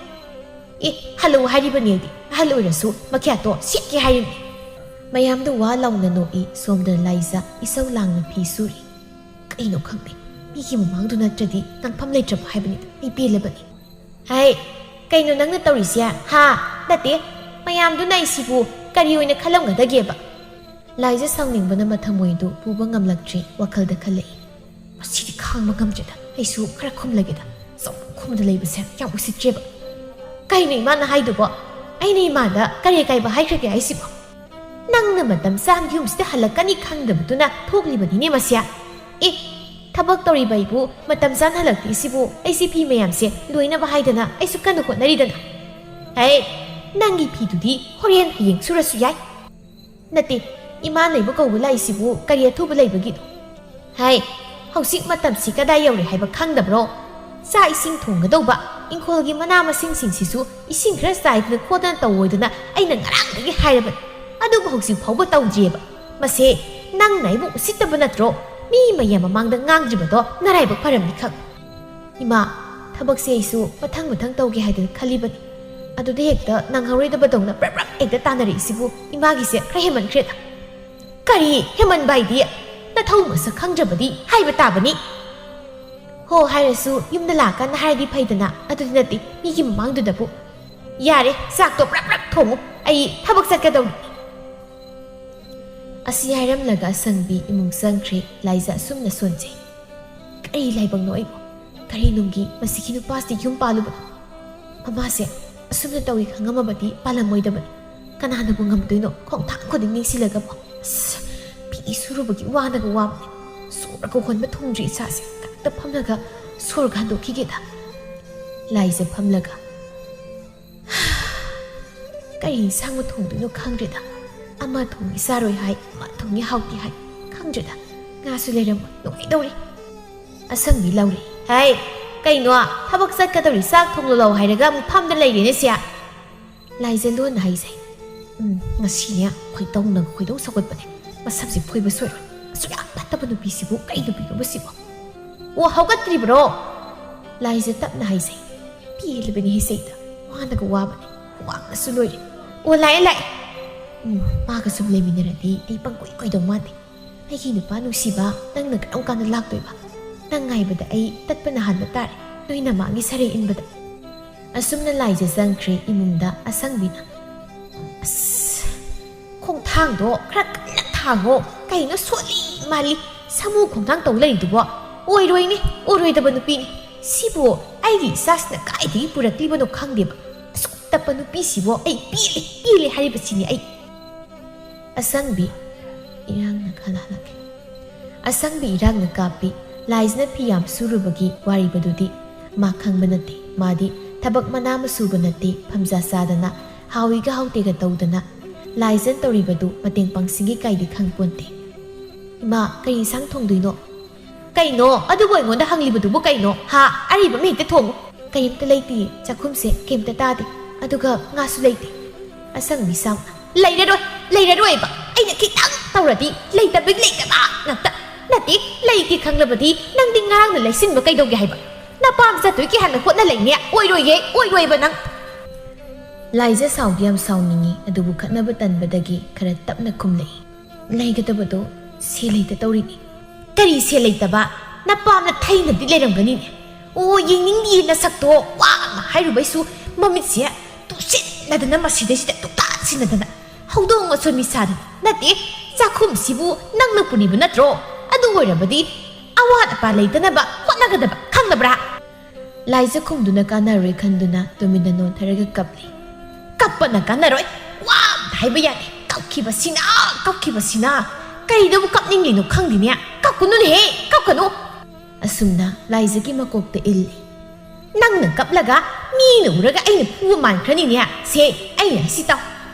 e halo haribani di halo rasu makya to sikki harini mayamda wa launa no I somda Laiza isau langna phi suri kaino khangbe migi mamangdu natradi nangpham leitrap haibani I pelabani hai kaino nangna tawrisia ha nate mayamdu nai sibu kari oina khalamgadageba Laiza sangningbana mathamoidu puba ngamlaktre wakhalda khalai masidi khangma ngamjeda aisu khara khumlageda so khumda leibase yam usitreba kaino imana haidubo aina imada kari kaiba haikrake aisibo nangna matam sang yumsida halakani khangdabuduna thoklibani masya e thabak toribai bu matam san halakti sibu aisi phi mayamse loina ba haidana aisu kanu hotnaridana hai nangi phi dudi horen hayeng surasu yai nati iman leibu kawbu lai sibu kari athuba leibagi hai hausik matam si kadai yauri haiba khangdabro sa ising thonggadauba ingkholgi mana masing sisu ising khra saidna khodana tawoidana aina ngarangdagi hairaba adubu hausik phawba tawjeba mase nang naibu usitaba natro mi mayam mamangda ngangjibado naraiba pharamni khak ima thabak se isu mathang tawge haidana khalibani adude hekta nangharoidaba dongna prap ekta tanari sibu imagi se khra heman khreda kari heman baidi na thau masa khangjabadi haiba tabani ho hairasu yumda lakan haidi phaidana adudi nati migi mamangdudabu yare sakto prap thomu ai thabak sakadaw asi hairam laga sangbi imung sangkre Laiza sumna sonje kari laibang no aibo kari nungi masiki nu pasti yum paluba mama se asumna tawi khangamabadi palamoidabani ꯀꯅꯥꯅꯕꯨ ꯉꯝꯗꯣꯏꯅꯣ ꯈꯣꯡꯊꯥꯡ ꯈꯨꯗꯤꯡ ꯅꯤꯡꯁꯤꯜꯂꯒꯕꯣ ꯑꯁ ꯐꯤ ꯁꯨꯔꯨꯕꯒꯤ ꯋꯥꯅꯒ ꯋꯥꯕꯅꯦ ꯁꯣꯔꯒ ꯍꯣꯟꯕ ꯊꯨꯡꯗ꯭ꯔꯤ ꯏꯁꯥꯁꯦ ꯉꯥꯛꯇ ꯐꯝꯂꯒ ꯁꯣꯔꯒ ꯍꯟꯗꯣꯛꯈꯤꯒꯦꯗ ꯂꯥꯏꯖ ꯐꯝꯂꯒ ꯀꯔꯤ ꯏꯟꯁꯥꯡꯕꯨ ꯊꯣꯡꯗꯣꯏꯅꯣ ꯈꯪꯗ꯭ꯔꯦꯗ ꯑꯃ ꯊꯣꯡꯉꯤ ꯆꯥꯔꯣꯏ ꯍꯥꯏ ꯑꯃ ꯊꯣꯡꯉꯤ ꯍꯥꯎꯇꯦ ꯍꯥꯏ ꯈꯪꯗ꯭ꯔꯦꯗ ꯉꯥꯁꯨ ꯂꯩꯔꯝꯃꯣꯏ ꯅꯨꯡꯉꯥꯏꯗꯧꯔꯤ ꯑꯁꯪꯕꯤ ꯂꯧꯔꯤ ꯍꯥꯏ ꯀꯩꯅꯣ ꯊꯕꯛ ꯆꯠꯀꯗꯧꯔꯤ ꯆꯥꯛ ꯊꯣꯡꯂꯣ ꯍꯥꯏꯔꯒ ꯑꯃꯨꯛ ꯐꯝꯗ ꯂꯩꯔꯦꯅꯦ ꯁꯤꯌꯥ ꯂꯥꯏꯖ ꯂꯣꯟꯅ ꯍꯥꯏꯖꯩ ꯉꯁꯤꯅꯦ ꯈꯣꯏꯗꯧꯅꯒ ꯈꯣꯏꯗꯧ ꯁꯧꯒꯠꯄꯅꯦ ꯃꯁꯝꯁꯦ ꯐꯣꯏꯕ ꯁꯣꯏꯔꯣꯏ ꯑꯁꯨꯛ ꯌꯥꯝ ꯐꯠꯇꯕ ꯅꯨꯄꯤꯁꯤꯕꯨ ꯀꯩ ꯅꯨꯄꯤꯅꯣꯕ ꯁꯤꯕꯣ ꯑꯣ ꯍꯧꯒꯠꯇ꯭ꯔꯤꯕ꯭ꯔꯣ ꯂꯥꯏꯖ ꯇꯞꯅ ꯍꯥꯏꯖꯩ ꯄꯦꯜꯂꯕꯅꯤ ꯍꯤꯁꯩꯗ ꯋꯥꯅꯒ ꯋꯥꯕꯅꯦ ꯋꯥꯡꯅꯁꯨ ꯂꯣꯏꯔꯦ ꯑꯣ ꯂꯥꯛꯑꯦ ꯃꯥꯒ ꯁꯨꯝ ꯂꯩꯃꯤꯟꯅꯔꯗꯤ ꯑꯩ ꯄꯪꯀꯣꯏ ꯀꯣꯏꯗꯧ ꯃꯥꯟꯗꯦ ꯑꯩꯒꯤ ꯅꯨꯄꯥ ꯅꯨꯡꯁꯤꯕ ꯅꯪꯅ ꯀꯔꯝ ꯀꯥꯟꯗ ꯂꯥꯛꯇꯣꯏꯕ ꯅꯪ ꯉꯥꯏꯕꯗ ꯑꯩ ꯇꯠꯄꯅ ꯍꯥꯟꯕ ꯇꯥꯔꯦ ꯅꯣꯏ ꯅꯃꯥꯒꯤ ꯁꯔꯩ ꯏꯟꯕꯗ ꯑꯁꯨꯝꯅ ꯂꯥꯏꯖ ꯆꯪꯈ꯭ꯔꯦ ꯏꯃꯨꯡꯗ ꯑꯁꯪꯕꯤꯅ ꯑꯁ ꯈꯣꯡꯊꯥꯡꯗꯣ ꯈꯔ ꯀꯟꯅ ꯊꯥꯡꯉꯣ ꯀꯩꯅꯣ ꯁꯣꯠꯂꯤ ꯃꯥꯜꯂꯤ ꯁꯥꯃꯨ ꯈꯣꯡꯊꯥꯡ ꯇꯧ ꯂꯩꯔꯤꯗꯨꯕꯣ ꯑꯣꯏꯔꯣꯏꯅꯦ ꯑꯣꯏꯔꯣꯏꯗꯕ ꯅꯨꯄꯤꯅꯤ ꯁꯤꯕꯨ ꯑꯩꯒꯤ ꯏꯆꯥꯁꯤꯅ ꯀꯥꯏꯗꯒꯤ ꯄꯨꯔꯛꯂꯤꯕꯅꯣ ꯈꯪꯗꯦꯕ ꯑꯁꯨꯛ ꯇꯞꯄ ꯅꯨꯄꯤꯁꯤꯕꯨ ꯑꯩ ꯄꯦꯜꯂꯦ ꯍꯥꯏꯔꯤꯕꯁꯤꯅꯤ ꯑꯩ ꯑꯁꯪꯕꯤ ꯏꯔꯥꯡꯅ ꯈꯜꯍꯜꯂꯛꯀꯦ ꯑꯁꯪꯕꯤ ꯏꯔꯥꯡꯅ ꯀꯥꯞꯄꯤ ꯂꯥꯏꯖꯅ ꯐꯤ ꯌꯥꯝ ꯁꯨꯔꯨꯕꯒꯤ ꯋꯥꯔꯤꯕꯗꯨꯗꯤ ꯃꯥ ꯈꯪꯕ ꯅꯠꯇꯦ ꯃꯥꯗꯤ ꯊꯕꯛ ꯃꯅꯥ ꯑꯃ ꯁꯨꯕ ꯅꯠꯇꯦ ꯐꯝꯖꯥ ꯆꯥꯗꯅ ꯍꯥꯎꯏꯒ ꯍꯥꯎꯇꯦꯒ ꯇꯧꯗꯅ ꯂꯥꯏꯖꯅ ꯇꯧꯔꯤꯕꯗꯨ ꯃꯇꯦꯡ ꯄꯥꯡꯁꯤꯡꯒꯤ ꯀꯥꯏꯗꯤ ꯈꯪꯄꯣꯟꯇꯦ ꯏꯃꯥ ꯀꯔꯤ ꯏꯟꯁꯥꯡ ꯊꯣꯡꯗꯣꯏꯅꯣ ꯀꯩꯅꯣ ꯑꯗꯨꯕꯨ ꯑꯩꯉꯣꯟꯗ ꯍꯪꯂꯤꯕꯗꯨꯕꯨ ꯀꯩꯅꯣ ꯍꯥ ꯑꯔꯤꯕ ꯃꯤ ꯍꯦꯛꯇ ꯊꯣꯡꯉꯨ ꯀꯩꯝꯇ ꯂꯩꯇꯦ ꯆꯥꯛꯈꯨꯝꯁꯦ ꯀꯩꯝꯇ ꯇꯥꯗꯦ ꯑꯗꯨꯒ ꯉꯥꯁꯨ ꯂꯩꯇꯦ ꯑꯁꯪꯕꯤ ꯁꯥꯎꯅ ꯂꯩꯔꯔꯣꯏꯕ ꯑꯩꯅ ꯈꯤꯇꯪ ꯇꯧꯔꯗꯤ ꯂꯩꯇꯕ ꯉꯥꯛꯇ ꯅꯠꯇꯦ ꯂꯩꯇꯦ ꯈꯪꯂꯕꯗꯤ ꯅꯪꯗꯤ ꯉꯔꯥꯡꯅ ꯂꯩꯁꯤꯟꯕ ꯀꯩꯗꯧꯒꯦ ꯍꯥꯏꯕ ꯅꯄꯥꯝ ꯆꯠꯇꯣꯏꯒꯤ ꯍꯥꯟꯅ ꯍꯣꯠꯅ ꯂꯩꯅꯦ ꯑꯣꯏꯔꯣꯏꯕ ꯅꯪ ꯂꯥꯏꯖ ꯁꯥꯎꯗꯤ ꯌꯥꯝ ꯁꯥꯎꯅꯤꯡꯉꯤ ꯑꯗꯨꯕꯨ ꯈꯠꯅꯕ ꯇꯟꯕꯗꯒꯤ ꯈꯔ ꯇꯞꯅ ꯈꯨꯝꯂꯛꯏ ꯂꯩꯒꯗꯕꯗꯣ ꯁꯦ ꯂꯩꯇ ꯇꯧꯔꯤꯅꯤ ꯀꯔꯤ ꯁꯦ ꯂꯩꯇꯕ ꯅꯄꯥꯝꯅ ꯊꯩꯅꯗꯤ ꯂꯩꯔꯝꯒꯅꯤꯅꯦ ꯑꯣ ꯌꯦꯡꯅꯤꯡꯗꯤꯌꯦ ꯅꯁꯛꯇꯣ ꯋꯥ ꯑꯃ ꯍꯥꯏꯔꯨꯕꯩꯁꯨ ꯃꯃꯤꯠꯁꯦ ꯇꯨꯁꯤꯟꯅꯗꯅ ꯃꯁꯤꯗꯩꯁꯤꯗ ꯇꯨꯛꯇꯥꯁꯤꯟꯅꯗꯅ ꯍꯧꯗꯣꯡ ꯑꯁꯣꯟ ꯃꯤꯁꯥꯗꯅ ꯅꯠꯇꯦ ꯆꯥꯛꯈꯨꯝꯁꯤꯕꯨ ꯅꯪꯅ ꯄꯨꯅꯤꯕ ꯅꯠꯇ꯭ꯔꯣ ꯑꯗꯨ ꯑꯣꯏꯔꯕꯗꯤ ꯑꯋꯥꯠ ꯑꯄꯥ ꯂꯩꯇꯅꯕ ꯍꯣꯠꯅꯒꯗꯕ ꯈꯪꯅꯕ꯭ꯔꯥ ꯂꯥꯏꯖ ꯈꯨꯝꯗꯨꯅ ꯀꯥꯟꯅꯔꯣꯏ ꯈꯟꯗꯨꯅ ꯇꯨꯃꯤꯟꯅ ꯅꯣꯟꯊꯔꯒ ꯀꯞꯂꯤ ꯀꯞꯄꯅ ꯀꯥꯟꯅꯔꯣꯏ ꯋꯥ ꯑꯝꯇ ꯍꯥꯏꯕ ꯌꯥꯗꯦ ꯀꯞꯈꯤꯕꯁꯤꯅ ꯀꯔꯤꯗꯕꯨ ꯀꯞꯅꯤꯡꯂꯤꯅꯣ ꯈꯪꯗꯦꯅꯦ ꯀꯞꯀꯅꯨꯅꯦꯍꯦ ꯀꯞꯀꯅꯨ ꯑꯁꯨꯝꯅ ꯂꯥꯏꯖꯒꯤ ꯃꯀꯣꯛꯇ ꯏꯜꯂꯤ ꯅꯪꯅ ꯀꯞꯂꯒ ꯃꯤꯅ ꯎꯔꯒ ꯑꯩꯅ ꯐꯨꯕ ꯃꯥꯟꯈ꯭ꯔꯅꯤꯅꯦ ꯁꯦ ꯑꯩꯅ ꯍꯥꯏꯁꯤ ꯇꯥꯎ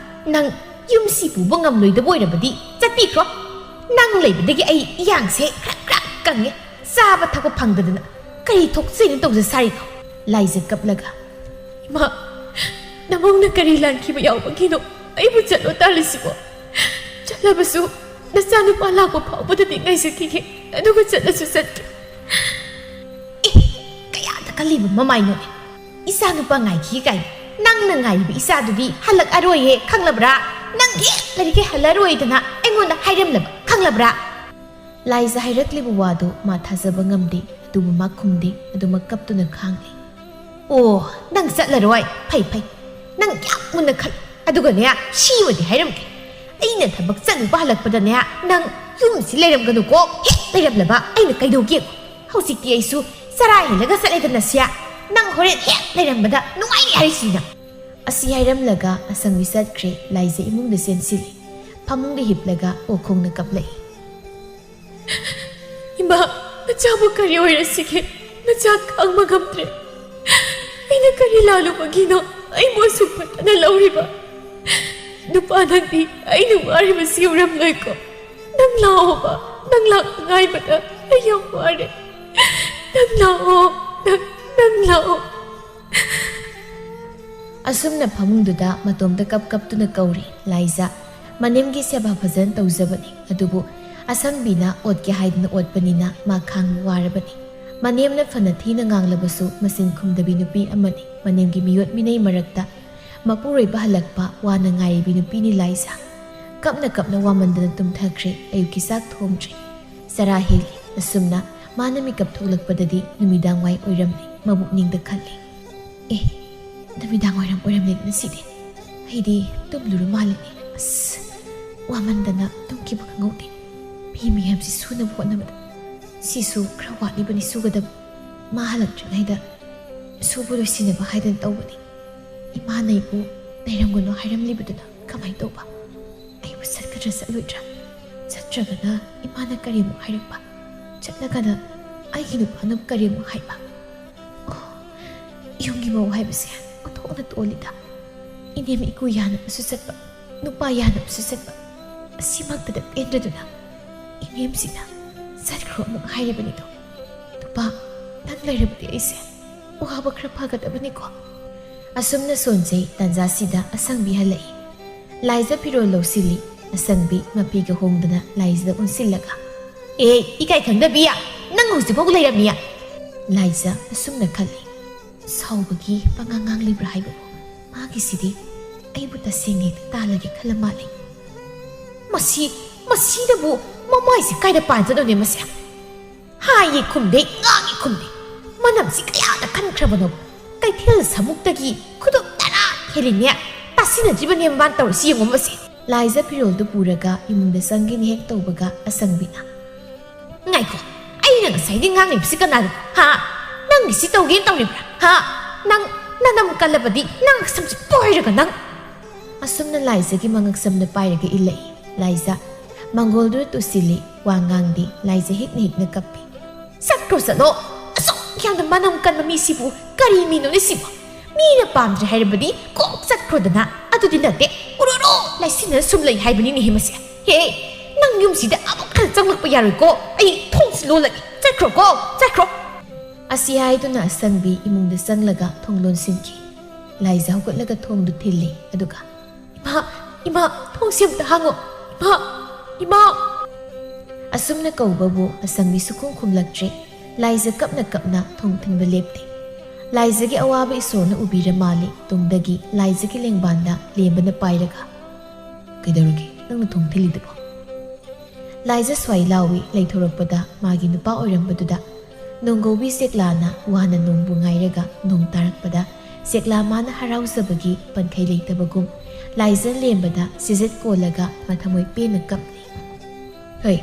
ꯅꯪ ꯌꯨꯝꯁꯤ ꯄꯨꯕ ꯉꯝꯂꯣꯏꯗꯕ ꯑꯣꯏꯔꯕꯗꯤ ꯆꯠꯄꯤꯈ꯭ꯔꯣ ꯅꯪ ꯂꯩꯕꯗꯒꯤ ꯑꯩ ꯏꯌꯥꯡꯁꯦ ꯈꯔ ꯀꯪꯉꯦ ꯆꯥꯕ ꯊꯛꯄ ꯐꯪꯗꯗꯅ ꯀꯔꯤ ꯊꯣꯛꯆꯩꯅ ꯇꯧꯖ ꯁꯥꯔꯤꯅꯣ ꯂꯥꯏꯖ ꯀꯞꯂꯒ ꯏꯃꯥ ꯅꯃꯧꯅ ꯀꯔꯤ ꯂꯥꯟꯈꯤꯕ ꯌꯥꯎꯕꯒꯤꯅꯣ ꯑꯩꯕꯨ ꯆꯠꯂꯣ ꯇꯥꯜꯂꯤꯁꯤꯕꯣ ꯆꯠꯂꯕꯁꯨ ꯅꯆꯥꯅꯨꯄꯥ ꯂꯥꯛꯄ ꯐꯥꯎꯕꯗꯗꯤ ꯉꯥꯏꯖꯈꯤꯒꯦ ꯑꯗꯨꯒ ꯆꯠꯂꯁꯨ ꯆꯠꯀꯦ ꯀꯌꯥꯗ ꯀꯜꯂꯤꯕ ꯃꯃꯥꯏꯅꯣꯅꯦ ꯏꯆꯥꯅꯨꯄꯥ ꯉꯥꯏꯈꯤ ꯀꯥꯏꯅ ꯅꯪꯅ ꯉꯥꯏꯔꯤꯕ ꯏꯆꯥꯗꯨꯗꯤ ꯍꯜꯂꯛꯑꯔꯣꯏꯍꯦ ꯈꯪꯂꯕ꯭ꯔꯥ ꯅꯪ ꯍꯦꯛ ꯂꯩꯔꯤꯈꯩ ꯍꯜꯂꯔꯣꯏꯗꯅ ꯑꯩꯉꯣꯟꯗ ꯍꯥꯏꯔꯝꯂꯕ ꯈꯪꯂꯕ꯭ꯔꯥ ꯂꯥꯏꯖ ꯍꯥꯏꯔꯛꯂꯤꯕ ꯋꯥꯗꯨ ꯃꯥ ꯊꯥꯖꯕ ꯉꯝꯗꯦ ꯑꯗꯨꯕꯨ ꯃꯥ ꯈꯨꯝꯗꯦ ꯑꯗꯨꯃꯛ ꯀꯞꯇꯨꯅ ꯈꯥꯡꯂꯤ ꯑꯣ ꯅꯪ ꯆꯠꯂꯔꯣꯏ ꯐꯩ ꯅꯪ ꯌꯥꯝ ꯃꯨꯟꯅ ꯈꯜꯂꯨ ꯑꯗꯨꯒꯅꯦ ꯁꯤꯃꯗꯤ ꯍꯥꯏꯔꯝꯒꯦ ꯑꯩꯅ ꯊꯕꯛ ꯆꯠꯂꯨꯕ ꯍꯜꯂꯛꯄꯗꯅꯦ ꯅꯪ ꯌꯨꯝꯁꯤ ꯂꯩꯔꯝꯒꯅꯨꯀꯣ ꯍꯦꯛ ꯂꯩꯔꯝꯂꯕ ꯑꯩꯅ ꯀꯩꯗꯧꯒꯦ ꯍꯧꯖꯤꯛꯇꯤ ꯑꯩꯁꯨ ꯆꯔꯥ ꯍꯦꯜꯂꯒ ꯆꯠꯂꯦꯗꯅ ꯁꯤꯌꯥ ꯅꯪ ꯍꯣꯔꯦꯟ ꯍꯦꯛ ꯂꯩꯔꯝꯕꯗ ꯅꯨꯡꯉꯥꯏꯅꯤ ꯍꯥꯏꯔꯤꯁꯤꯅ ꯑꯁꯤ ꯍꯥꯏꯔꯝꯂꯒ ꯑꯁꯪꯕꯤ ꯆꯠꯈ꯭ꯔꯦ ꯂꯥꯏꯖ ꯏꯃꯨꯡꯗ ꯆꯦꯟꯁꯤꯜꯂꯤ ꯐꯃꯨꯡꯗ ヒꯞꯂꯒ ꯑꯣꯈꯣꯡꯅ ꯀꯞꯂꯛꯏ ꯏꯃꯥ ꯅꯆꯥꯕꯨ ꯀꯔꯤ ꯑꯣꯏꯔꯁꯤꯒꯦ ꯅꯆꯥ ꯈꯪꯕ ꯉꯝꯗ꯭ꯔꯦ ꯑꯩꯅ ꯀꯔꯤ ꯂꯥꯜꯂꯨꯕꯒꯤꯅꯣ ꯑꯩꯕꯨ ꯑꯁꯨꯛ ꯐꯠꯇꯅ ꯂꯧꯔꯤꯕ ꯅꯨꯄꯥ ꯅꯪꯗꯤ ꯑꯩꯅ ꯋꯥꯔꯤꯕꯁꯤ ꯎꯔꯝꯂꯣꯏꯀꯣ ꯅꯪ ꯂꯥꯛꯑꯣꯕ ꯅꯪ ꯂꯥꯛꯄ ꯉꯥꯏꯕꯗ ꯑꯩ ꯌꯥꯝ ꯋꯥꯔꯦ ꯅꯪ ꯂꯥꯛꯑꯣ ꯑꯁꯨꯝꯅ ꯐꯃꯨꯡꯗꯨꯗ ꯃꯇꯣꯝꯇ ꯀꯞꯇꯨꯅ ꯀꯧꯔꯤ ꯂꯥꯏꯖ ꯃꯅꯦꯝꯒꯤ ꯁꯦꯕꯥ ꯐꯖꯅ ꯇꯧꯖꯕꯅꯤ ꯑꯗꯨꯕꯨ ꯑꯁꯪꯕꯤꯅ ꯑꯣꯠꯀꯦ ꯍꯥꯏꯗꯨꯅ ꯑꯣꯠꯄꯅꯤꯅ ꯃꯥ ꯈꯥꯡꯕ ꯋꯥꯔꯕꯅꯤ ꯃꯅꯦꯝꯅ ꯐꯅ ꯊꯤꯅ ꯉꯥꯡꯂꯕꯁꯨ ꯃꯆꯤꯟ ꯈꯨꯝꯗꯕꯤ ꯅꯨꯄꯤ ꯑꯃꯅꯤ ꯃꯅꯦꯝꯒꯤ ꯃꯤꯑꯣꯠ ꯃꯤꯅꯩ ꯃꯔꯛꯇ ꯃꯄꯨꯔꯣꯏꯕ ꯍꯜꯂꯛꯄ ꯋꯥꯅ ꯉꯥꯏꯔꯤꯕꯤ ꯅꯨꯄꯤꯅꯤ ꯂꯥꯏꯖ ꯀꯞꯅ ꯋꯥꯃꯟꯗꯅ ꯇꯨꯝꯊꯈ꯭ꯔꯦ ꯑꯌꯨꯛꯀꯤ ꯆꯥꯛ ꯊꯣꯡꯗ꯭ꯔꯤ ꯆꯔꯥ ꯍꯦꯜꯂꯤ ꯑꯁꯨꯝꯅ ꯃꯥꯅ ꯃꯤꯀꯞ ꯊꯣꯛꯂꯛꯄꯗꯗꯤ ꯅꯨꯃꯤꯗꯥꯡ ꯋꯥꯏ ꯑꯣꯏꯔꯝꯂꯤ ꯃꯕꯨꯛꯅꯤꯡꯗ ꯈꯜꯂꯤ ꯅꯨꯃꯤꯗꯥꯡ ꯋꯥꯏꯔꯝ ꯑꯣꯏꯔꯝꯂꯦ ꯉꯁꯤꯗꯤ ꯑꯩꯗꯤ ꯇꯨꯝꯂꯨꯔ ꯃꯥꯜꯂꯤꯅꯦ ꯑꯁ ꯋꯥꯃꯟꯗꯅ ꯇꯨꯝꯈꯤꯕ ꯈꯪꯍꯧꯗꯦ ꯐꯤ ꯃꯌꯥꯝꯁꯤ ꯁꯨꯅꯕ ꯍꯣꯠꯅꯕꯗ ꯁꯤꯁꯨ ꯈꯔ ꯋꯥꯠꯂꯤꯕꯅꯤ ꯁꯨꯒꯗꯕ ꯃꯥ ꯍꯜꯂꯛꯇ꯭ꯔꯤꯉꯩꯗ ꯁꯨꯕ ꯂꯣꯏꯁꯤꯟꯅꯕ ꯍꯥꯏꯗꯅ ꯇꯧꯕꯅꯤ ꯏꯃꯥꯅ ꯑꯩꯕꯨ ꯂꯩꯔꯝꯒꯅꯨ ꯍꯥꯏꯔꯝꯂꯤꯕꯗꯨꯅ ꯀꯃꯥꯏꯅ ꯇꯧꯕ ꯑꯩꯕꯨ ꯆꯠꯀꯗ꯭ꯔꯥ ꯆꯠꯂꯣꯏꯗ꯭ꯔꯥ ꯆꯠꯇ꯭ꯔꯒꯅ ꯏꯃꯥꯅ ꯀꯔꯤꯃꯨꯛ ꯍꯥꯏꯔꯛꯄ ꯆꯠꯂꯒꯅ ꯑꯩꯒꯤ ꯅꯨꯄꯥꯅ ꯀꯔꯤꯃꯨꯛ ꯍꯥꯏꯕ ꯌꯨꯝꯒꯤ ꯃꯧ ꯍꯥꯏꯕꯁꯦ ꯑꯣꯟꯊꯣꯛꯅ ꯇꯣꯜꯂꯤꯗ ꯏꯅꯦꯝ ꯏꯀꯨ ꯌꯥꯅꯕꯁꯨ ꯆꯠꯄ ꯅꯨꯄꯥ ꯌꯥꯅꯕꯁꯨ ꯆꯠꯄ ꯑꯁꯤꯃꯛꯇꯗ ꯄꯦꯟꯗ꯭ꯔꯗꯨꯅ ꯏꯅꯦꯝꯁꯤꯅ ꯆꯠꯈ꯭ꯔꯣ ꯑꯃꯨꯛ ꯍꯥꯏꯔꯤꯕꯅꯤꯗꯣ ꯅꯨꯄꯥ ꯅꯪ ꯂꯩꯔꯕꯗꯤ ꯑꯩꯁꯦ ꯋꯥꯕ ꯈꯔ ꯐꯒꯗꯕꯅꯤꯀꯣ ꯑꯁꯨꯝꯅ ꯁꯣꯟꯖꯩ ꯇꯥꯟꯖꯥꯁꯤꯗ ꯑꯁꯪꯕꯤ ꯍꯜꯂꯛꯏ ꯂꯥꯏꯖ ꯐꯤꯔꯣꯜ ꯂꯧꯁꯤꯜꯂꯤ ꯑꯁꯪꯕꯤ ꯃꯄꯤꯒ ꯍꯣꯡꯗꯅ ꯂꯥꯏꯖꯗ ꯑꯣꯟꯁꯤꯜꯂꯒ ꯏꯀꯥꯏ ꯈꯪꯗꯕꯤꯌꯥ ꯅꯪ ꯍꯧꯖꯤꯛꯐꯥꯎ ꯂꯩꯔꯝꯃꯤꯌꯥ ꯂꯥꯏꯖ ꯑꯁꯨꯝꯅ ꯈꯜꯂꯤ ꯁꯥꯎꯕꯒꯤ ꯄꯉꯥꯡ ꯉꯥꯡꯂꯤꯕ꯭ꯔꯥ ꯍꯥꯏꯕꯕꯨ ꯃꯥꯒꯤꯁꯤꯗꯤ ꯑꯩꯕꯨ ꯇꯁꯦꯡꯅ ꯍꯦꯛꯇ ꯇꯥꯜꯂꯒꯦ ꯈꯜꯂ ꯃꯥꯜꯂꯤ ꯃꯁꯤꯗꯕꯨ ꯃꯃꯥꯏꯁꯤ ꯀꯥꯏꯗ ꯄꯥꯟꯖꯗꯧꯅꯦ ꯃꯁꯦ ꯍꯥꯏꯌꯦ ꯈꯨꯝꯗꯦ ꯉꯥꯡꯉꯦ ꯈꯨꯝꯗꯦ ꯃꯅꯝꯁꯤ ꯀꯌꯥꯗ ꯈꯟꯈ꯭ꯔꯕꯅꯣ ꯀꯩꯊꯦꯜ ꯁꯃꯨꯛꯇꯒꯤ ꯈꯨꯗꯣꯞ 10 ꯍꯦꯜꯂꯤꯅꯦ ꯇꯥꯁꯤꯟꯅꯗ꯭ꯔꯤꯕꯅꯦ ꯃꯥꯅ ꯇꯧꯔꯤꯁꯤ ꯌꯦꯡꯉꯣ ꯃꯁꯦ ꯂꯥꯏꯖ ꯐꯤꯔꯣꯜꯗꯨ ꯄꯨꯔꯒ ꯏꯃꯨꯡꯗ ꯆꯪꯒꯦꯅ ꯍꯦꯛ ꯇꯧꯕꯒ ꯑꯁꯪꯕꯤꯅ ꯉꯥꯏꯈꯣ ꯑꯩꯅ ꯉꯁꯥꯏꯗꯤ ꯉꯥꯡꯂꯤꯕꯁꯤ ꯀꯅꯥꯅꯣ ꯅꯪꯒꯤꯁꯤ ꯇꯧꯒꯦꯅ ꯇꯧꯔꯤꯕ꯭ꯔꯥ ꯅꯪ ꯀꯜꯂꯕꯗꯤ ꯅꯪ ꯁꯝꯁꯤ ꯄꯣꯏꯔꯒ ꯅꯪ ꯑꯁꯨꯝꯅ ꯂꯥꯏꯖꯒꯤ ꯃꯉꯛꯁꯝꯅ ꯄꯥꯏꯔꯒ ꯏꯜꯂꯛꯏ ꯂꯥꯏꯖ ꯃꯪꯒꯣꯜꯗꯨꯅ ꯇꯨꯁꯤꯜꯂꯤ ꯋꯥ ꯉꯥꯡꯗꯤ ꯂꯥꯏꯖ ꯍꯦꯛꯅ ꯀꯞꯄꯤ ꯆꯠꯈ꯭ꯔꯣ ꯆꯠꯂꯣ ꯑꯁꯨꯛ ꯌꯥꯝꯅ ꯃꯅꯝ ꯀꯟꯕ ꯃꯤꯁꯤꯕꯨ ꯀꯔꯤ ꯃꯤꯅꯣꯅꯦ ꯁꯤꯕꯨ ꯃꯤꯅ ꯄꯥꯝꯗ꯭ꯔꯦ ꯍꯥꯏꯔꯕꯗꯤ ꯀꯣꯛ ꯆꯠꯈ꯭ꯔꯣꯗꯅ ꯑꯗꯨꯗꯤ ꯅꯠꯇꯦ ꯎꯔꯣ ꯂꯥꯏꯁꯤꯟꯅ ꯁꯨꯝ ꯂꯩ ꯍꯥꯏꯕꯅꯤꯅꯦ ꯃꯁꯦ ꯅꯪ ꯌꯨꯝꯁꯤꯗ ꯑꯃꯨꯛ ꯍꯟꯅ ꯆꯪꯂꯛꯄ ꯌꯥꯔꯣꯏꯀꯣ ꯑꯩ ꯊꯣꯡꯁꯤ ꯂꯣꯜꯂꯒꯦ ꯆꯠꯈ꯭ꯔꯣ ꯑꯁꯤ ꯍꯥꯏꯗꯨꯅ ꯑꯁꯪꯕꯤ ꯏꯃꯨꯡꯗ ꯆꯪꯂꯒ ꯊꯣꯡ ꯂꯣꯟꯁꯤꯟꯈꯤ ꯂꯥꯏꯖ ꯍꯧꯒꯠꯂꯒ ꯊꯣꯡꯗꯨ ꯊꯤꯜꯂꯤ ꯑꯗꯨꯒ ꯏꯃꯥ ꯊꯣꯡꯁꯤ ꯑꯝꯇ ꯍꯥꯡꯉꯣ ꯏꯃꯥ ꯑꯁꯨꯝꯅ ꯀꯧꯕꯕꯨ ꯑꯁꯪꯕꯤ ꯁꯨꯈꯨꯝ ꯈꯨꯝꯂꯛꯇ꯭ꯔꯦ ꯂꯥꯏꯖ ꯀꯞꯅ ꯊꯣꯡ ꯊꯤꯟꯕ ꯂꯦꯞꯇꯦ ꯂꯥꯏꯖꯒꯤ ꯑꯋꯥꯕ ꯏꯁꯣꯔꯅ ꯎꯕꯤꯔ ꯃꯥꯜꯂꯤ ꯇꯨꯡꯗꯒꯤ ꯂꯥꯏꯖꯒꯤ ꯂꯦꯡꯕꯥꯟꯗ ꯂꯦꯝꯕꯅ ꯄꯥꯏꯔꯒ ꯀꯩꯗꯧꯔꯒꯦ ꯅꯪꯅ ꯊꯣꯡ ꯊꯤꯜꯂꯤꯗꯨꯕꯣ ꯂꯥꯏꯖ ꯁ꯭ꯋꯥꯏ ꯂꯥꯎꯏ ꯂꯩꯊꯣꯔꯛꯄꯗ ꯃꯥꯒꯤ ꯅꯨꯄꯥ ꯑꯣꯏꯔꯝꯕꯗꯨꯗ ꯅꯣꯡꯒꯧꯕꯤ ꯆꯦꯛꯂꯥꯅ ꯋꯥꯅ ꯅꯣꯡꯕꯨ ꯉꯥꯏꯔꯒ ꯅꯣꯡ ꯇꯥꯔꯛꯄꯗ ꯆꯦꯛꯂꯥ ꯃꯥꯅ ꯍꯔꯥꯎꯖꯕꯒꯤ ꯄꯟꯈꯩ ꯂꯩꯇꯕꯒꯨꯝ ꯂꯥꯏꯖ ꯂꯦꯝꯕꯗ ꯁꯤꯖꯠ ꯀꯣꯜꯂꯒ ꯃꯊꯃꯣꯏ ꯄꯦꯟꯅ ꯀꯞꯂꯤ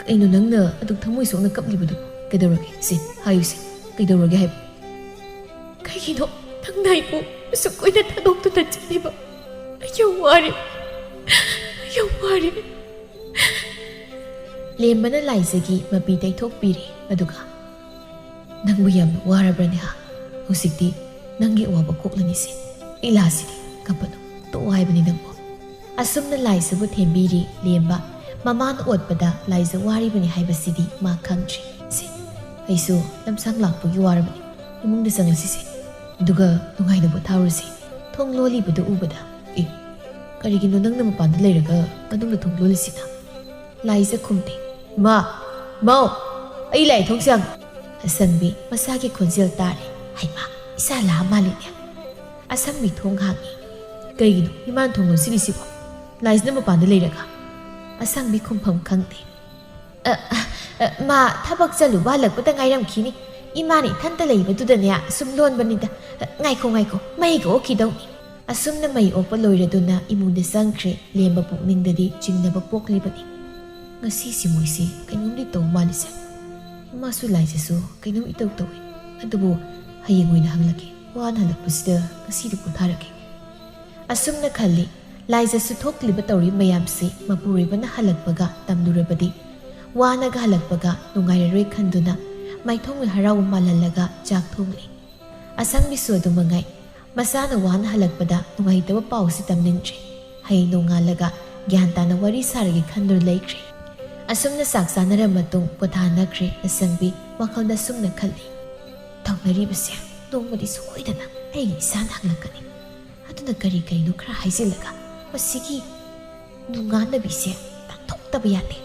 ꯀꯩꯅꯣ ꯅꯪꯅ ꯑꯗꯨꯛ ꯊꯃꯣꯏ ꯁꯣꯛꯅ ꯀꯞꯂꯤꯕꯗꯨꯕꯣ ꯀꯩꯗꯧꯔꯒꯦ ꯍꯥꯏꯌꯨꯁꯦ ꯀꯩꯗꯧꯔꯒꯦ ꯍꯥꯏꯕ ꯀꯩꯒꯤꯅꯣ ꯅꯪꯅ ꯑꯩꯕꯨ ꯑꯁꯨꯛ ꯀꯨꯏꯅ ꯊꯥꯗꯣꯛꯇꯨꯅ ꯆꯠꯂꯤꯕ ꯑꯩ ꯌꯥꯝ ꯋꯥꯔꯦ ꯂꯦꯝꯕꯅ ꯂꯥꯏꯖꯒꯤ ꯃꯄꯤ ꯇꯩꯊꯣꯛꯄꯤꯔꯤ ꯑꯗꯨꯒ ꯅꯪꯕꯨ ꯌꯥꯝꯅ ꯋꯥꯔꯕ꯭ꯔꯅꯦ ꯍꯧꯖꯤꯛꯇꯤ ꯅꯪꯒꯤ ꯑꯋꯥꯕ ꯀꯣꯛꯂꯅꯤꯁꯦ ꯏꯂꯥꯁꯤꯗꯤ ꯀꯞꯄꯅꯨ ꯇꯣꯛꯑꯣ ꯍꯥꯏꯕꯅꯤ ꯅꯪꯕꯨ ꯑꯁꯨꯝꯅ ꯂꯥꯏꯖꯕꯨ ꯊꯦꯝꯕꯤꯔꯤ ꯂꯦꯝꯕ ꯃꯃꯥꯅ ꯑꯣꯠꯄꯗ ꯂꯥꯏꯖ ꯋꯥꯔꯤꯕꯅꯤ ꯍꯥꯏꯕꯁꯤꯗꯤ ꯃꯥ ꯈꯪꯗ꯭ꯔꯤ ꯑꯩꯁꯨ ꯂꯝꯁꯥꯡ ꯂꯥꯛꯄꯒꯤ ꯋꯥꯔꯕꯅꯤ ꯏꯃꯨꯡꯗ ꯆꯪꯂꯁꯤꯁꯦ ꯑꯗꯨꯒ ꯅꯨꯡꯉꯥꯏꯅ ꯄꯣꯊꯥꯔꯨꯔꯁꯤ ꯊꯣꯡ ꯂꯣꯜꯂꯤꯕꯗꯨ ꯎꯕꯗ ꯀꯔꯤꯒꯤꯅꯣ ꯅꯪꯅ ꯃꯄꯥꯟꯗ ꯂꯩꯔꯒ ꯃꯅꯨꯡꯗ ꯊꯣꯡ ꯂꯣꯜꯂꯤꯁꯤꯅ ꯂꯥꯏꯖ ꯈꯨꯝꯗꯦ ꯃꯧ ꯑꯩ ꯂꯥꯛꯑꯦ ꯊꯣꯡꯁꯥꯡ ꯑꯁꯪꯕꯤ ꯃꯁꯥꯒꯤ ꯈꯣꯟꯖꯦꯜ ꯇꯥꯔꯦ ꯍꯩꯃꯥ ꯏꯆꯥ ꯂꯥꯛꯑ ꯃꯥꯜꯂꯤꯅꯦ ꯑꯁꯪꯕꯤ ꯊꯣꯡ ꯍꯥꯡꯉꯤ ꯀꯩꯒꯤꯅꯣ ꯏꯃꯥꯅ ꯊꯣꯡ ꯂꯣꯟꯁꯤꯜꯂꯤꯁꯤꯕꯣ ꯂꯥꯏꯖꯅ ꯃꯄꯥꯟꯗ ꯂꯩꯔꯒ ꯑꯁꯪꯕꯤ ꯈꯨꯝꯐꯝ ꯈꯪꯗꯦ ꯃꯥ ꯊꯕꯛ ꯆꯠꯂꯨꯕ ꯍꯜꯂꯛꯄꯗ ꯉꯥꯏꯔꯝꯈꯤꯅꯤ 이만이 탄다 레이버두다냐 숨론버니다 ngaiko maiga okidong asumna mai opa loiraduna imunde sangkre lemba pukningdadi jingnaba poklibani ngasi si moisi kainumdi to malise masu laisesu kainum itau tawi adubu hayengoi na hanglaki wan halakpusida ngasi du putharake asumna khalli laisesu thokliba tawri mayamsi mapuribana halakpaga tamdurabadi wanaga halakpaga nungairaroi khanduna maithong haraw malalaga jak thongli asang bisu du mangai masana wan halakpada nungaitaba pawsi tamningtre hay nongalaga gyantana wari saragi khandur laikre asumna saksanara matung pothanakre asangbi wakhalda sumna khalli tawmari basya dongmadi soidana ai isan hanglakani aduna kari kaino khra haizilaga masigi nungana bisya taktaba yate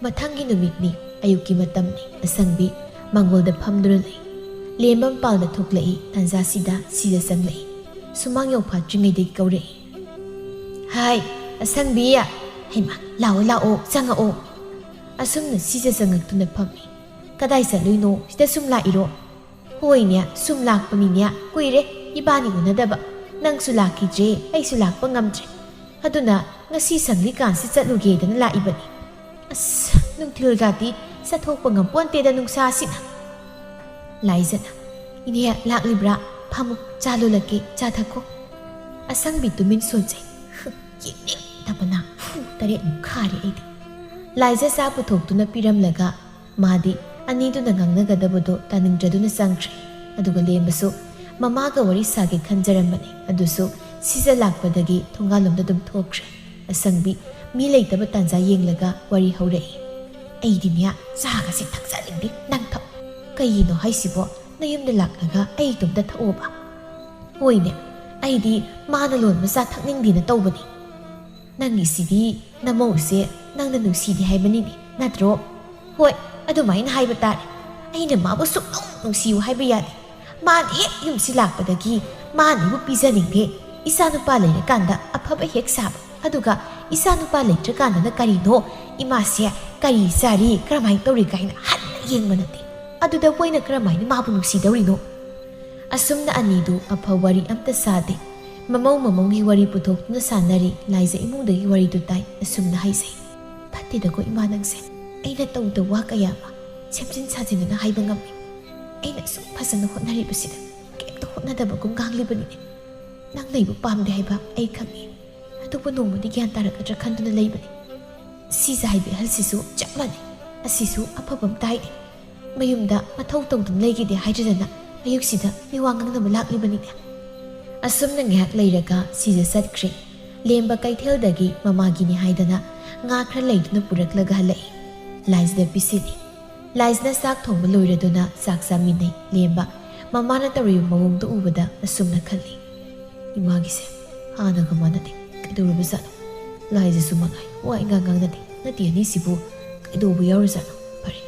mathangi numitni ayuki matamni asangbi mangolda phamdura lei lembam palda thoklai tanza sida sanglai sumang yau phatringai dei kaurei hai asangbi ya heima lao changa o asumna sija sangak tuna phammi kadai sa luino sida sumla iro hoi nya sumlak pani nya kuire ibani unadaba nang sulaki je ai sulak pangamtre aduna ngasi sangli kan si chatluge dana la ibani as nung thilgati sa thokpa ngampon te da nungsa sina laizana inia lak libra phamu chalu laki cha thako asang bitumin sonjai ꯌꯦꯡꯅꯤꯡꯗꯕꯅ ꯐꯨ ꯇꯔꯦꯠꯃꯨꯛ ꯈꯥꯔꯦ ꯑꯩꯗꯤ ꯂꯥꯏꯖ ꯆꯥ ꯄꯨꯊꯣꯛꯇꯨꯅ ꯄꯤꯔꯝꯂꯒ ꯃꯥꯗꯤ ꯑꯅꯤꯗꯨꯅ ꯉꯥꯡꯅꯒꯗꯕꯗꯣ ꯇꯥꯅꯤꯡꯗ꯭ꯔꯗꯨꯅ ꯆꯪꯈ꯭ꯔꯦ ꯑꯗꯨꯒ ꯂꯦꯝꯕꯁꯨ ꯃꯃꯥꯒ ꯋꯥꯔꯤ ꯁꯥꯒꯦ ꯈꯟꯖꯔꯝꯕꯅꯤ ꯑꯗꯨꯁꯨ ꯁꯤꯖ ꯂꯥꯛꯄꯗꯒꯤ ꯊꯣꯡꯒꯥꯜꯂꯣꯝꯗ ꯑꯗꯨꯝ ꯊꯣꯛꯈ꯭ꯔꯦ ꯑꯁꯪꯕꯤ ꯃꯤ ꯂꯩꯇꯕ ꯇꯥꯟꯖꯥ ꯌꯦꯡꯂꯒ ꯋꯥꯔꯤ ꯍꯧꯔꯛꯏ ꯑꯩꯗꯤꯅꯦ ꯆꯥꯒꯁꯦ ꯊꯛꯆꯅꯤꯡꯗꯦ ꯅꯪ ꯊꯛ ꯀꯩꯒꯤꯅꯣ ꯍꯥꯏꯁꯤꯕꯣ ꯅꯌꯨꯝꯗ ꯂꯥꯛꯂꯒ ꯑꯩ ꯏꯇꯣꯝꯇ ꯊꯛꯑꯣꯕ ꯍꯣꯏꯅꯦ ꯑꯩꯗꯤ ꯃꯥꯅ ꯂꯣꯟꯕ ꯆꯥ ꯊꯛꯅꯤꯡꯗꯦꯅ ꯇꯧꯕꯅꯤ ꯅꯪꯒꯤꯁꯤꯗꯤ ꯅꯃꯧꯁꯦ ꯅꯪꯅ ꯅꯨꯡꯁꯤꯗꯦ ꯍꯥꯏꯕꯅꯤꯅꯦ ꯅꯠꯇ꯭ꯔꯣ ꯍꯣꯏ ꯑꯗꯨꯃꯥꯏꯅ ꯍꯥꯏꯕ ꯇꯥꯔꯦ ꯑꯩꯅ ꯃꯥꯕꯨ ꯁꯨꯛꯅꯨꯡ ꯅꯨꯡꯁꯤꯌꯨ ꯍꯥꯏꯕ ꯌꯥꯗꯦ ꯃꯥꯅ ꯍꯦꯛ ꯌꯨꯝꯁꯤ ꯂꯥꯛꯄꯗꯒꯤ ꯃꯥꯅꯕꯨ ꯄꯤꯖꯅꯤꯡꯗꯦ ꯏꯆꯥꯅꯨꯄꯥ ꯂꯩꯔꯀꯥꯟꯗ ꯑꯐꯕ ꯍꯦꯛ ꯁꯥꯕ ꯑꯗꯨꯒ ꯏꯆꯥꯅꯨꯄꯥ ꯂꯩꯇ꯭ꯔꯀꯥꯟꯗꯅ ꯀꯔꯤꯅꯣ ꯏꯃꯥꯁꯦ ꯀꯔꯤ ꯆꯥꯔꯤ ꯀꯔꯝꯍꯥꯏꯅ ꯇꯧꯔꯤ ꯀꯥꯏꯅ ꯍꯟꯅ ꯌꯦꯡꯕ ꯅꯠꯇꯦ ꯑꯗꯨꯗ ꯃꯣꯏꯅ ꯀꯔꯝꯍꯥꯏꯅ ꯃꯥꯕꯨ ꯅꯨꯡꯁꯤꯗꯧꯔꯤꯅꯣ ꯑꯁꯨꯝꯅ ꯑꯅꯤꯗꯨ ꯑꯐ ꯋꯥꯔꯤ ꯑꯝꯇ ꯁꯥꯗꯦ ꯃꯃꯧꯒꯤ ꯋꯥꯔꯤ ꯄꯨꯊꯣꯛꯇꯨꯅ ꯁꯥꯟꯅꯔꯤ ꯂꯥꯏꯖ ꯏꯃꯨꯡꯗꯒꯤ ꯋꯥꯔꯤꯗꯨ ꯇꯥꯏ ꯑꯁꯨꯝꯅ ꯍꯥꯏꯖꯩ ꯐꯠꯇꯦꯗꯀꯣ ꯏꯃꯥ ꯅꯪꯁꯦ ꯑꯩꯅ ꯇꯧꯗ ꯋꯥ ꯀꯌꯥ ꯑꯃ ꯁꯦꯝꯖꯤꯟ ꯁꯥꯖꯤꯟꯅꯅ ꯍꯥꯏꯕ ꯉꯝꯃꯤ ꯑꯩꯅ ꯑꯁꯨꯛ ꯐꯖꯅ ꯍꯣꯠꯅꯔꯤꯕꯁꯤꯗ ꯀꯩꯝꯇ ꯍꯣꯠꯅꯗꯕꯒꯨꯝ ꯉꯥꯡꯂꯤꯕꯅꯤꯅꯦ ꯅꯪ ꯂꯩꯕ ꯄꯥꯝꯗꯦ ꯍꯥꯏꯕ ꯑꯩ ꯈꯪꯉꯤ ꯑꯗꯨꯕꯨ ꯅꯣꯡꯃꯗꯤ ꯒ꯭ꯌꯥꯟ ꯇꯥꯔꯛꯀꯗ꯭ꯔꯥ ꯈꯟꯗꯨꯅ ꯂꯩꯕꯅꯤ ꯁꯤꯖ ꯍꯥꯏꯕꯤ ꯑꯍꯜꯁꯤꯁꯨ ꯆꯞ ꯃꯥꯟꯅꯩ ꯑꯁꯤꯁꯨ ꯑꯐꯕ ꯑꯃ ꯇꯥꯏꯅꯤ ꯃꯌꯨꯝꯗ ꯃꯊꯧ ꯇꯧꯗꯨꯅ ꯂꯩꯈꯤꯗꯦ ꯍꯥꯏꯗ꯭ꯔꯗꯅ ꯑꯌꯨꯛꯁꯤꯗ ꯃꯤꯋꯥ ꯉꯥꯡꯅꯕ ꯂꯥꯛꯂꯤꯕꯅꯤꯅꯦ ꯑꯁꯨꯝꯅ ꯉꯥꯏꯍꯥꯛ ꯂꯩꯔꯒ ꯁꯤꯖ ꯆꯠꯈ꯭ꯔꯦ ꯂꯦꯝꯕ ꯀꯩꯊꯦꯜꯗꯒꯤ ꯃꯃꯥꯒꯤꯅꯤ ꯍꯥꯏꯗꯅ ꯉꯥ ꯈꯔ ꯂꯩꯗꯨꯅ ꯄꯨꯔꯛꯂꯒ ꯍꯜꯂꯛꯏ ꯂꯥꯏꯖꯗ ꯄꯤꯁꯤꯜꯂꯤ ꯂꯥꯏꯖꯅ ꯆꯥꯛ ꯊꯣꯡꯕ ꯂꯣꯏꯔꯗꯨꯅ ꯆꯥꯛ ꯆꯥꯃꯤꯟꯅꯩ ꯂꯦꯝꯕ ꯃꯃꯥꯅ ꯇꯧꯔꯤꯕ ꯃꯑꯣꯡꯗꯣ ꯎꯕꯗ ꯑꯁꯨꯝꯅ ꯈꯜꯂꯤ ꯏꯃꯥꯒꯤꯁꯦ ꯍꯥꯟꯅꯒ ꯃꯥꯟꯅꯗꯦ ꯀꯩꯗꯧꯔꯕꯖꯥꯠꯅꯣ ꯂꯥꯏꯖꯁꯨ ꯃꯉꯥꯏ ꯋꯥ ꯏꯉꯥꯡ ꯉꯥꯡꯅꯗꯦ ꯅꯠꯇꯦ ꯑꯅꯤꯁꯤꯕꯨ ꯀꯩꯗꯧꯕ ꯌꯥꯎꯔꯖꯥꯠꯅꯣ ꯐꯔꯦ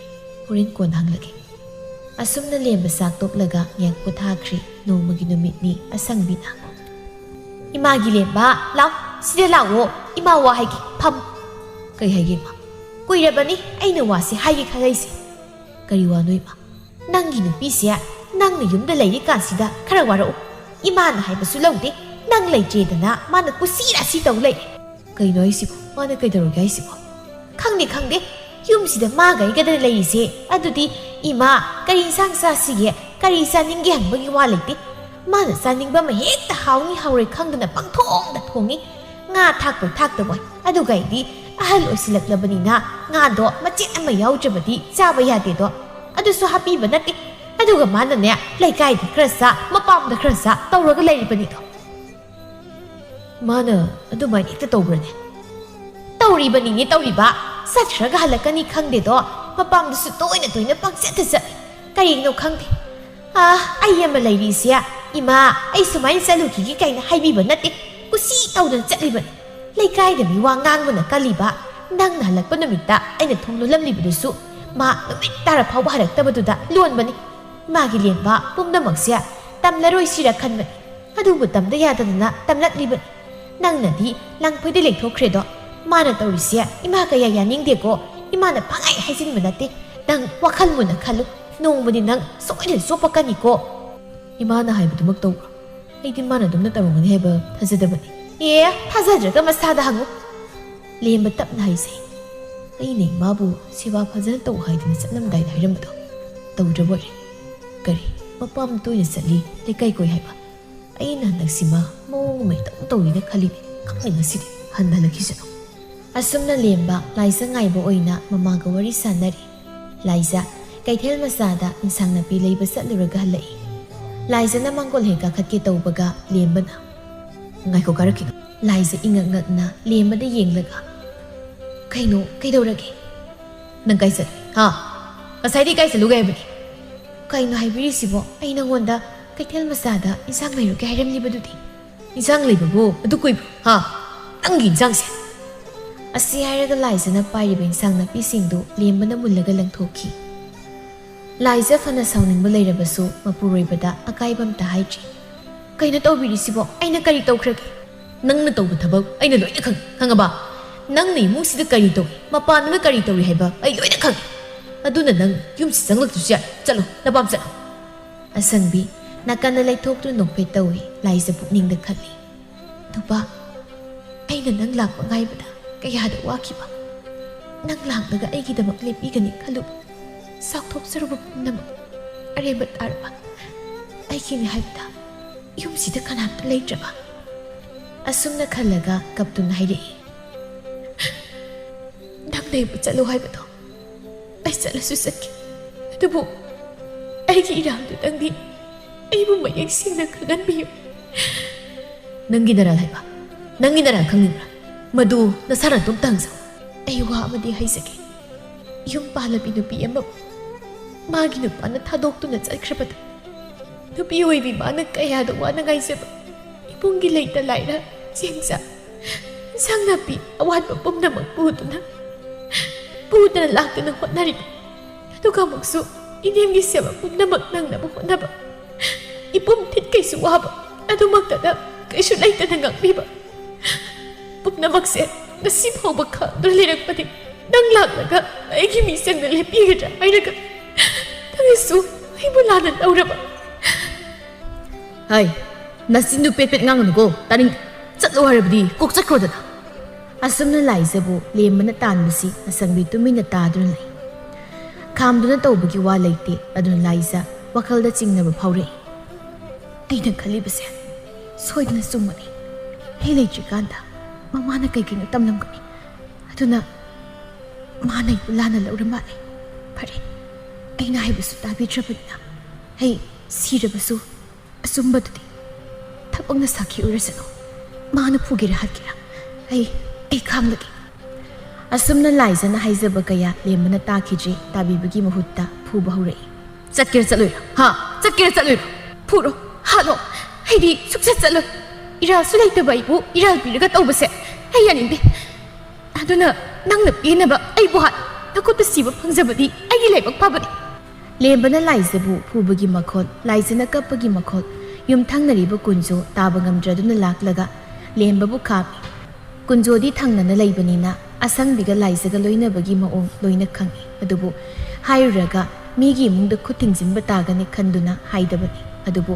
ꯍꯣꯔꯦꯟ ꯀꯣꯟꯅ ꯍꯪꯂꯒꯦ ꯑꯁꯨꯝꯅ ꯂꯦꯝꯕ ꯆꯥꯛ ꯇꯣꯛꯂꯒ ꯉꯥꯏꯍꯥꯛ ꯄꯣꯊꯥꯈ꯭ꯔꯤ ꯅꯣꯡꯃꯒꯤ ꯅꯨꯃꯤꯠꯅꯤ ꯑꯁꯪꯕꯤꯅ 이마기 렘바 lao sida lao 이마 와 하이기 팜 kay haigi ma kuirabani aina wasi haigi khalaisi kari wa noi ma nangi nupi sia nang na yumda leiri kansida khara warau ima na haibasu laude nang leije dana mana kusira si tau lei kai noi si mana kai daru gai si khangde yum sida ma gai ga da leiri se adudi ima kari sang sa sige kari sa ningi hangbagi wa leite mana sa ningba ma hekta hauni haure khangdana pangthong da thongi nga thakta boy adu gai di ahal oisilaklabani na nga do machet ama yaujabadi chaba yade do adu su happy banati adu ga mana ne laikai da krasa mapam da krasa tawraga leiribani do mana adu mai ekta tawbrane tawribani ni tawriba satraga halakani khangde do mapam da su toina pangset ta kai no khangde ai ama leiri sia ima ai sumai salu ki kai na haibi banati kusi tawdan chatlibani laikai da mi wa ngangbana kaliba nang na halakpa numita aina thonglo lamlibdusu ma numit tara phawba haraktabaduda lonbani magi lenba pumnamaksia tamlaroi sira khanbani adubu tamda yadadana tamlaklibani nangna di langphoide lekthokredo mana tawrisia ima kaya yaningdeko imana phangai haijin manate nang wakhal muna khalu nongmani nang soile sopakani ko imana haibudumak tawbro aidi mana dumna tawngani heba thajadabani थाजाद्रगा मसादा हंगो लेंब तपना हाइसे अइने माबु सेवा फजन तौ हाइदन चलमदाइ हाइरमदो तौद्रबोय करी मपाम तोइने चली लेकाइ कोइ हाइबा अइना नक्सिमा मोंग मै तौइने खलि खंगसिदि हन्दलखिसनो असुमना लेंबा लाइसा गाइबो ओइना ममागा वरि सानरी लाइजा कैथेल मसादा इंसांग नपि लेबा चलुरगा हलई लाइजना Mongol हेका खत्के तौबगा लेंबना ngai ko karaki laise ingak na lemada yenglaga kaino kaidorage nang kaisa ha asai di kaisa lugai bani kaino haibiri sibo aina ngonda kaithel masada insang leiru ke hairam libadudi insang leibabu adu koi ha tangi insang se asi hairaga laise na pairiba insang na pisingdu lembana mullaga langthoki laise fana sauning ba leirabasu mapuroibada akaibam ta haiji kaina tawbiri sibo aina kari tawkhrage nangna tawba thabak aina loina khangaba nangna imusida kari taw mapana kari tawri haiba ai loina khang aduna nang yumsi changlak tusia chalo napam chalo asangbi nakana laithok tu nokpe tawi laisa pukning da khali tuba aina nang lakpa ngai bada kaya da wakiba nang lakdaga aigi da makle pigani khalu sakthop saruba nam arebat arba aigi ni haibda yum sida kanam leitraba asumna khalaga kaptun hairi nang nei bu chalu hai bato ai chala su sakki adubu ai gi ram du dangi ai bu mayek singna khagan biyo nangi daral hai ba nangi daral khangni madu nasara tum tangsa ai wa amadi hai sake yum pala bi nu bi am magi nu pa na thadok tu na chakhrabata nu bi oi bi ba na kaya do wa na gai se ba ipung gi leita laira jengsa sangna pi awan ba pum na mak pu tu na lak tu na hotnari tu ka maksu inem gi se ba pum na mak nang na ba hotna ba ipum thit kai su wa ba adu mak ta da kai su leita na ngak bi ba pum na mak se nasib ho ba kha do le rak pa di nang lak la ga ai gi mi sen na le pi ga ai ra ga ta su ai bu la na au ra ba hai nasin du pet pet ngang nu go taring chat lo harabdi kok chat kro da asam na lai zabu lem na tan bisi asang bi tumi na ta dun lai kham du na taw bu gi wa laite adun lai za wakhal da ching na ba phawre ai na khali base soi na sum mani he lai chi kan da mama na kai kin tam lam ka aduna ma nai la na lo ra ma lai phare ai na hai bisu ta bi trap na hey si ra bisu asum ba tu thapang na sakhi urasano mana phugera hakira ai khang lagi asumna laizana haizaba kaya lemana takhiji tabibagi mahutta phuba hore chatkir chaloi ha chatkir chaloi phuro halo haidi suksa chaloi ira sulai ta bai bu ira biraga tawbase ai yaninde aduna nangna pinaba ai bu hat takota siba phangjabadi ai gi laibak pabadi lembana laizabu phubagi makhol laizana kapagi makhol yum thangnariba kunjo taba ngamdraduna laklaga lembabu khapi kunjo di thangnana leibanina asangbiga laizaga loinabagi maong loina khangi adubu hairaga migi mungda khutingjinba tagani khanduna haidabani adubu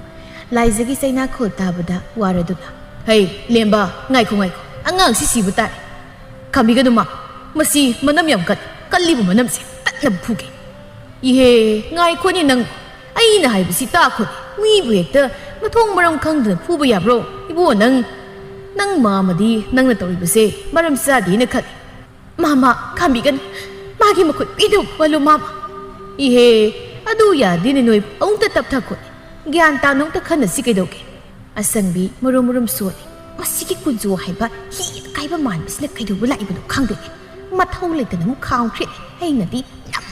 laizagi saina khol tabada waraduna hey lemba ngaikho angang si sibu tai khabiga duma masi manam yam kallibu manam se tatna phuge ihe ngaikho ni nang aina haibisi ta khoni mi bu hekta mathong maram khangduna phuba yabro ibu nang mamadi nang na tori base maram sa di na khali mama khambigan magi makhut pidu walu mama ihe adu ya din noi ong ta tap thakho gyan ta nong ta khana si kaidoke asangbi murum soi masiki kunjo haiba hi kaiba man bisna kaidu bulai bu khangde mathau le ta nang khaung khre ai na di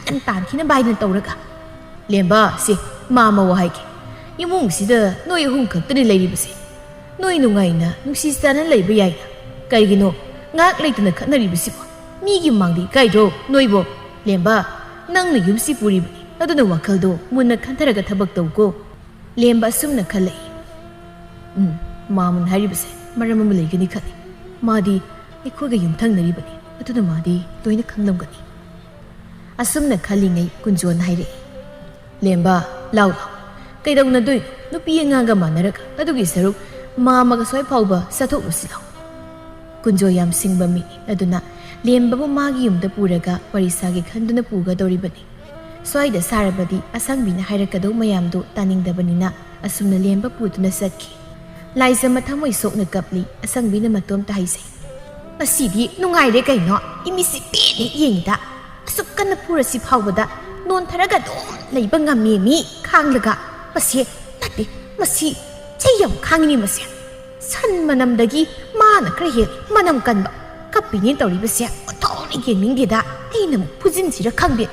nam tan thina bai na tawraga lemba si mama wa haike imung sida noi hung khaktani leiri base noi nungai na nusi sana leiba yai kaigino ngak leitana khatnari bisi mi gi mangdi kairo noibo lemba nang na yumsi puri bani aduna wakhal do munna khantaraga thabak tawko lemba sumna khalai mamun hari base maram ma leigani khali madi ikhoga yumthang nari bani aduna madi toina khanglam gani asumna khali ngai kunjon haire lemba law kaidawna doi nupi nga manaraga adugi saruk mama ga soi phauba satho usilo kunjo yam singba mi aduna lemba bu magi yumda puraga parisa gi khanduna puga dori bani soi da sarabadi asangbi na hairakado mayam do taning da banina asumna lemba putuna sakki laisa mathamoi sokna kapli asangbi na matom ta haise asidi nungai re kai no imisi pe ni yengda asukkan pura si phauba non tharaga do leiba ngami mi khanglaga pase nate masi chayam khangini mase san manam dagi mana kre manam kanba kapini tori base otori geming gida ainam pujin sira khangbe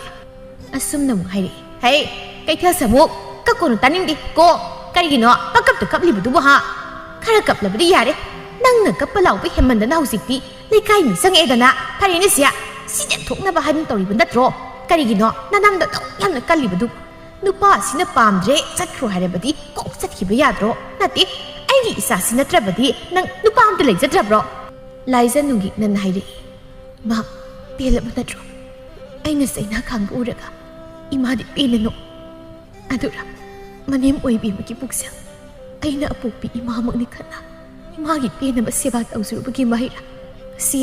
asum nam haire hey kai tha samu kakono taningi ko karigino pakap to kapli budu ha khara kapla budi yare nangna kapalau be hemanda na husiti lekai mi sange dana tharini sia side thokna ba han tori bundatro karigino nanam da yamna kalli budu nupa sina pamdre chatkro harebadi kok chatkhiba yadro nati aigi isa sina trabadi nang nupa amta lei chatrabro laisa nungi nan haire ma pela bunatro aina saina khang uraga imadi penano adura manem oibi maki puksa aina apukpi ima makni khana imagi pena ba seba tawsuru bagi mahira si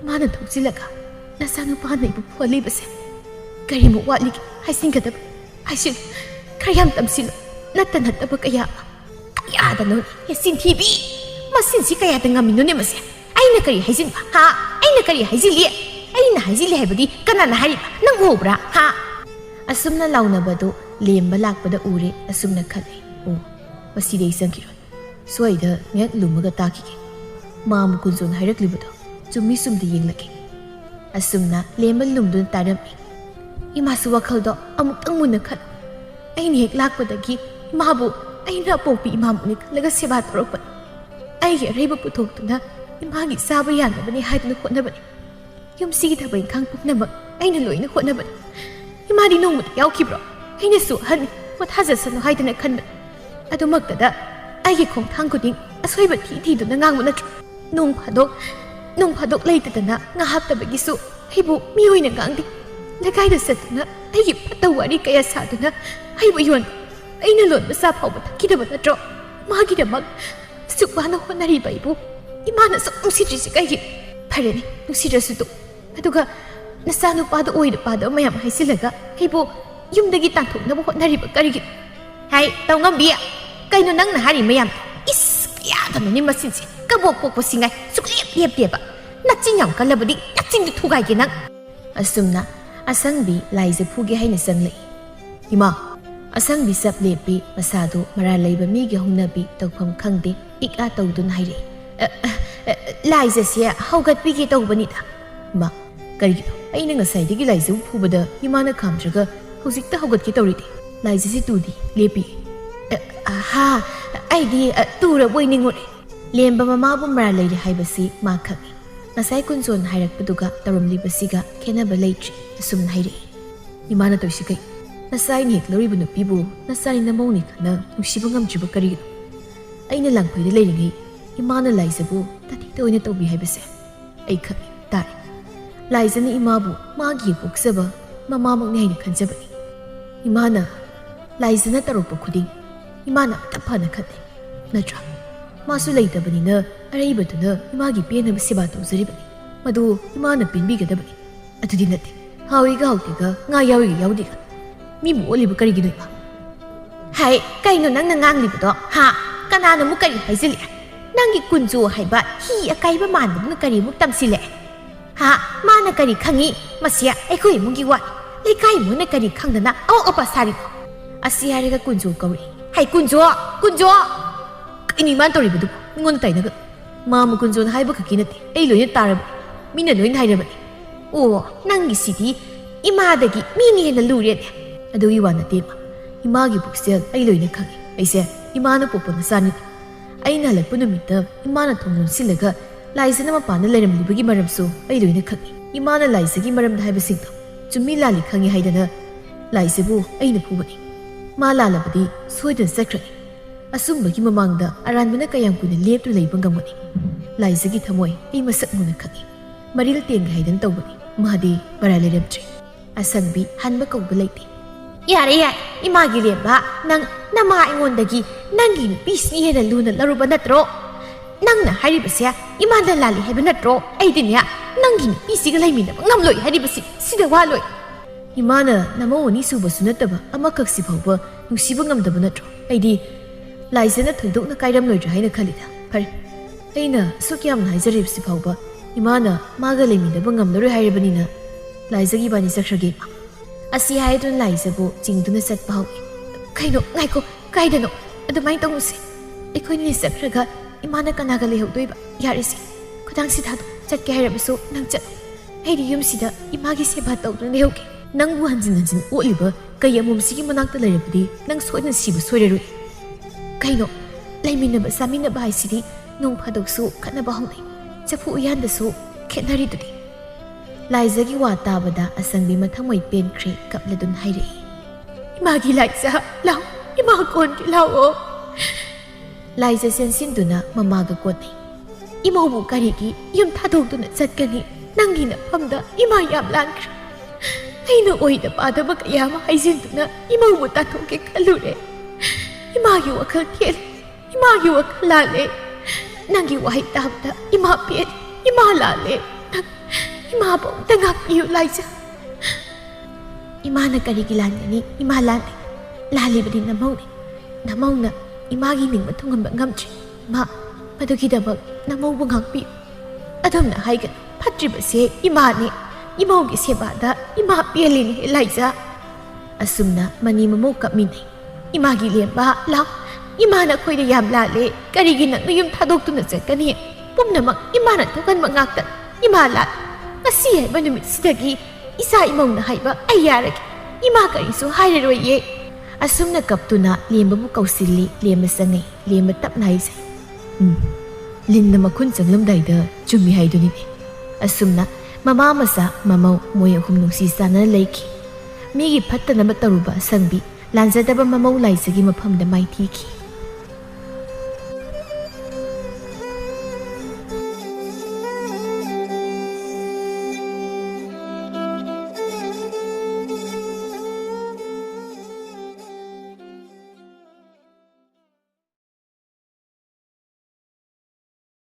mana thokjilaga nasanu pa nei bu pholi base kari mu wali haisin kadab haisin kayam tamsil natanat abakaya da no yasin tv ꯃꯁꯤꯟꯁꯤ ꯀꯌꯥꯗ ꯉꯝꯃꯤꯅꯣꯅꯦ ꯃꯁꯦ ꯑꯩꯅ ꯀꯔꯤ ꯍꯥꯏꯖꯤꯟꯕ ꯍꯥ ꯑꯩꯅ ꯀꯔꯤ ꯍꯥꯏꯖꯤꯜꯂꯤ ꯑꯩꯅ ꯍꯥꯏꯖꯤꯜꯂꯤ ꯍꯥꯏꯕꯗꯤ ꯀꯅꯥꯅ ꯍꯥꯏꯔꯤꯕ ꯅꯪ ꯎꯕ꯭ꯔꯥ ꯍꯥ ꯑꯁꯨꯝꯅ ꯂꯥꯎꯅꯕꯗꯨ ꯂꯦꯝꯕ ꯂꯥꯛꯄꯗ ꯎꯔꯦ ꯑꯁꯨꯝꯅ ꯈꯜꯂꯤ ꯑꯣ ꯃꯁꯤꯗꯤ ꯑꯩ ꯆꯪꯈꯤꯔꯣꯏ ꯁ꯭ꯋꯥꯏꯗ ꯉꯥꯏꯍꯥꯛ ꯂꯨꯝꯃꯒ ꯇꯥꯈꯤꯒꯦ ꯃꯥꯃꯨ ꯀꯨꯟꯖꯣꯟ ꯍꯥꯏꯔꯛꯂꯤꯕꯗꯣ ꯆꯨꯝꯃꯤ ꯆꯨꯝꯗꯤ ꯌꯦꯡꯂꯒꯦ ꯑꯁꯨꯝꯅ ꯂꯦꯝꯕ ꯂꯨꯝꯗꯨꯅ ꯇꯥꯔꯝꯃꯤ ꯏꯃꯥꯁꯨ ꯋꯥꯈꯜꯗꯣ ꯑꯃꯨꯛꯇꯪ ꯃꯨꯟꯅ ꯈꯜꯂꯨ ꯑꯩꯅ ꯍꯦꯛ ꯂꯥꯛꯄꯗꯒꯤ ꯏꯃꯥꯕು ꯑꯩꯅ ꯑꯄꯣꯛꯄꯤ ꯏꯃꯥꯃꯨꯅꯤ ꯈꯜꯂꯒ ꯁꯦꯕꯥ ꯇꯧꯔꯛꯄꯅꯤ ꯑꯩꯒꯤ ꯑꯔꯩꯕ ꯄꯨꯊꯣꯛꯇꯨꯅ ꯏꯃꯥꯒꯤ ꯆꯥꯕ ꯌꯥꯅꯕꯅꯤ ꯍꯥꯏꯗꯨꯅ ꯍꯣꯠꯅꯕꯅꯤ ꯌꯨꯝꯁꯤꯒꯤ ꯊꯕꯛ ꯏꯪꯈꯥꯡ ꯄꯨꯝꯅꯃꯛ ꯑꯩꯅ ꯂꯣꯏꯅ ꯍꯣꯠꯅꯕꯅꯤ 이마디 농무도 야우키브로 아이네수 한 못하졌어노 하이드네 칸베 아두막다다 아이게 공탕구딩 아소이바 티티도나 강무나죠 농파독 레이드다나 나합다베기수 아이부 미오이는 강디 나가이드 셋드나 아이게 파타와리 까야 사드나 아이부 요원 아이는 론바 사파오바타 기다바나죠 마기다 막 쑥바나 호나리바 이부 이마나 쏙 웅시지지가 이게 파레니 웅시저수도 아두가 나사누파도 오이르파도 마얌 하이실라가 아이부 윰데기 딴톡나보 호나리바 까리기 하이 똥엄비야 까이노 낭나 하리 마얌 이스 야다노니 마신지 까복복보싱아이 쑥리앱리앱리앱아 나찐양 깔라버디 나찐도 토가이게 낭 asumna asangbi laise phuge haina sanglei ima asangbi sap lepi masadu mara leiba mi ge hungnabi tawpham khangde ika tawdun haire laise sia haugat pi ge tawbani da ma kari aina ngasai digi laise phubada imana khamdraga hojikta haugat ke tawri de laise si tudi lepi aha aidi tura boiningore lemba mama bu mara leire haibasi ma khagi nasai kunzon hairakpaduga taramlibasiga khenaba leitri asum haire imana toisi kai nasai ni hloribu nupibu nasai namoni khana nusibu ngamjibu kari aina langpoi de leiringai imana laisabu tati toina tobi haibase ai khagi tare laisani imabu magi buksaba mama mokni haina khanjabani imana laisana tarokpa khuding imana tapana khate natra 마수 레이더버니나 아레이버드나 이마기 피에나 시바도 저리버니 마도 이마나 빈비게더버니 아두디 나데 하위가 하우디가 nga 야위가 야우디가 미모 올리브 까리기도 이마 하이 까이노 낭나 낭리버도 하 까나노 무까리 하이질리 낭기 군조 하이바 히 아까이바 만드는 까리 묵담실레 하 마나 까리 캉이 마시야 에코이 무기와 레카이 무네 까리 캉다나 아오 오빠 사리고 아시아리가 군조 까우리 하이 군조 이니만 또리부도 이건 따이나가 마무 군존 하이버 그기는데 에이 로인 따라버 미나 로인 하이러버니 오 낭기 시디 이마다기 미니 해나 루레네 아도 이와나 데마 이마기 북셀 에이 로인 카기 에이세 이마나 뽀뽀나 사니 아이나 렉부는 미터 이마나 통론 실레가 라이스나 마파나 레름리부기 마람소 에이 로인 카기 이마나 라이스기 마람다 하이버싱도 좀 밀라리 캉이 하이다나 라이스부 에이나 푸버니 마라라버디 소이든 세크레 asumba gi mamangda aranbana kayam kuna leptu leiba ngamani laisagi thamoi ei masak muna khagi maril teng haidan tawbani mahadi barale remtre asangbi hanba kawba leite yare ya imagi lemba nang nama ingondagi nangi bisni hena luna laruba natro nangna haribasya imanda lali haiba natro aidinya nangi bisiga laimina ngamloi haribasi sida waloi imana namawoni suba sunataba amakaksi phawba nusiba ngamdaba natro aidi laisana thundukna kairam loidra haina khalida phare aina sukyam naizaribsi phawba imana maga lemidaba ngamnaroi hairebanina laisagi bani sakrage asi haidun laisabu jingduna satpa hawi kaino ngaiko kaidano adumai tonguse ekhoni sakraga imana kanaga lehaudoiba yarisi khudangsi thadu chatke hairabasu nang chat hairi yumsida imagi seba tawduna lehauke nangbu hanjin oliba kayamumsigi manakta lairabadi nang soina siba soireroi kaino laiminaba saminaba haisidi nong phadoksu khanaba honai chapu uyandasu khenari dudi laizagi wa tabada asangbi mathangmoi penkre kapladun haire imagi laisa law ima kon lawo laiza sensinduna mamaga kotni imobu karigi yum thadokduna chatkani nangina phamda ima yam lankra aina oida padaba kayama haisinduna imobu tathoke khalure imagi wakal kiel imagi wakal lale nangi wahai tabda ima piet ima lale ima bom tangap yu laisa imana kari gilan ni ima lale lale badi namauna imagi ning mathungam ngamchi ma ꯃꯗꯨꯒꯤꯗꯃꯛ ꯅꯃꯧꯕꯨ ꯉꯥꯛꯄꯤꯌꯨ ꯑꯗꯨꯝꯅ ꯍꯥꯏꯒꯅꯨ ꯐꯠꯇ꯭ꯔꯤꯕꯁꯦ ꯏꯃꯥꯅꯤ ꯏꯃꯧꯒꯤ ꯁꯦꯕꯥꯗ ꯏꯃꯥ ꯄꯦꯜꯂꯤꯅꯤ ꯂꯥꯏꯖꯥ ꯑꯁꯨꯝꯅ money ꯃꯃꯧ ꯀꯞꯃꯤꯟꯅꯩ 이마기 렘바 라 이마나 코이데 얌라레 까리기나 누윰 타독두나 zet가니 뿜나막 이마나 토간막 ngakta 이마라 ngasi hai ba numit sidagi isa imong na haiba ayarag ima karisu haireroi asumna kaptuna lemba bu kausili lemba sangai lemba tapnai sai linna makun changlam daida chumi haiduni asumna mama masa mamau moy ahum nungsi sana leiki migi phattana mataruba sangbi ꯂꯥꯟꯖꯗꯕ ꯃꯃꯧ ꯂꯥꯏꯖꯒꯤ ꯃꯐꯝꯗ ꯃꯥꯏꯊꯤꯈꯤ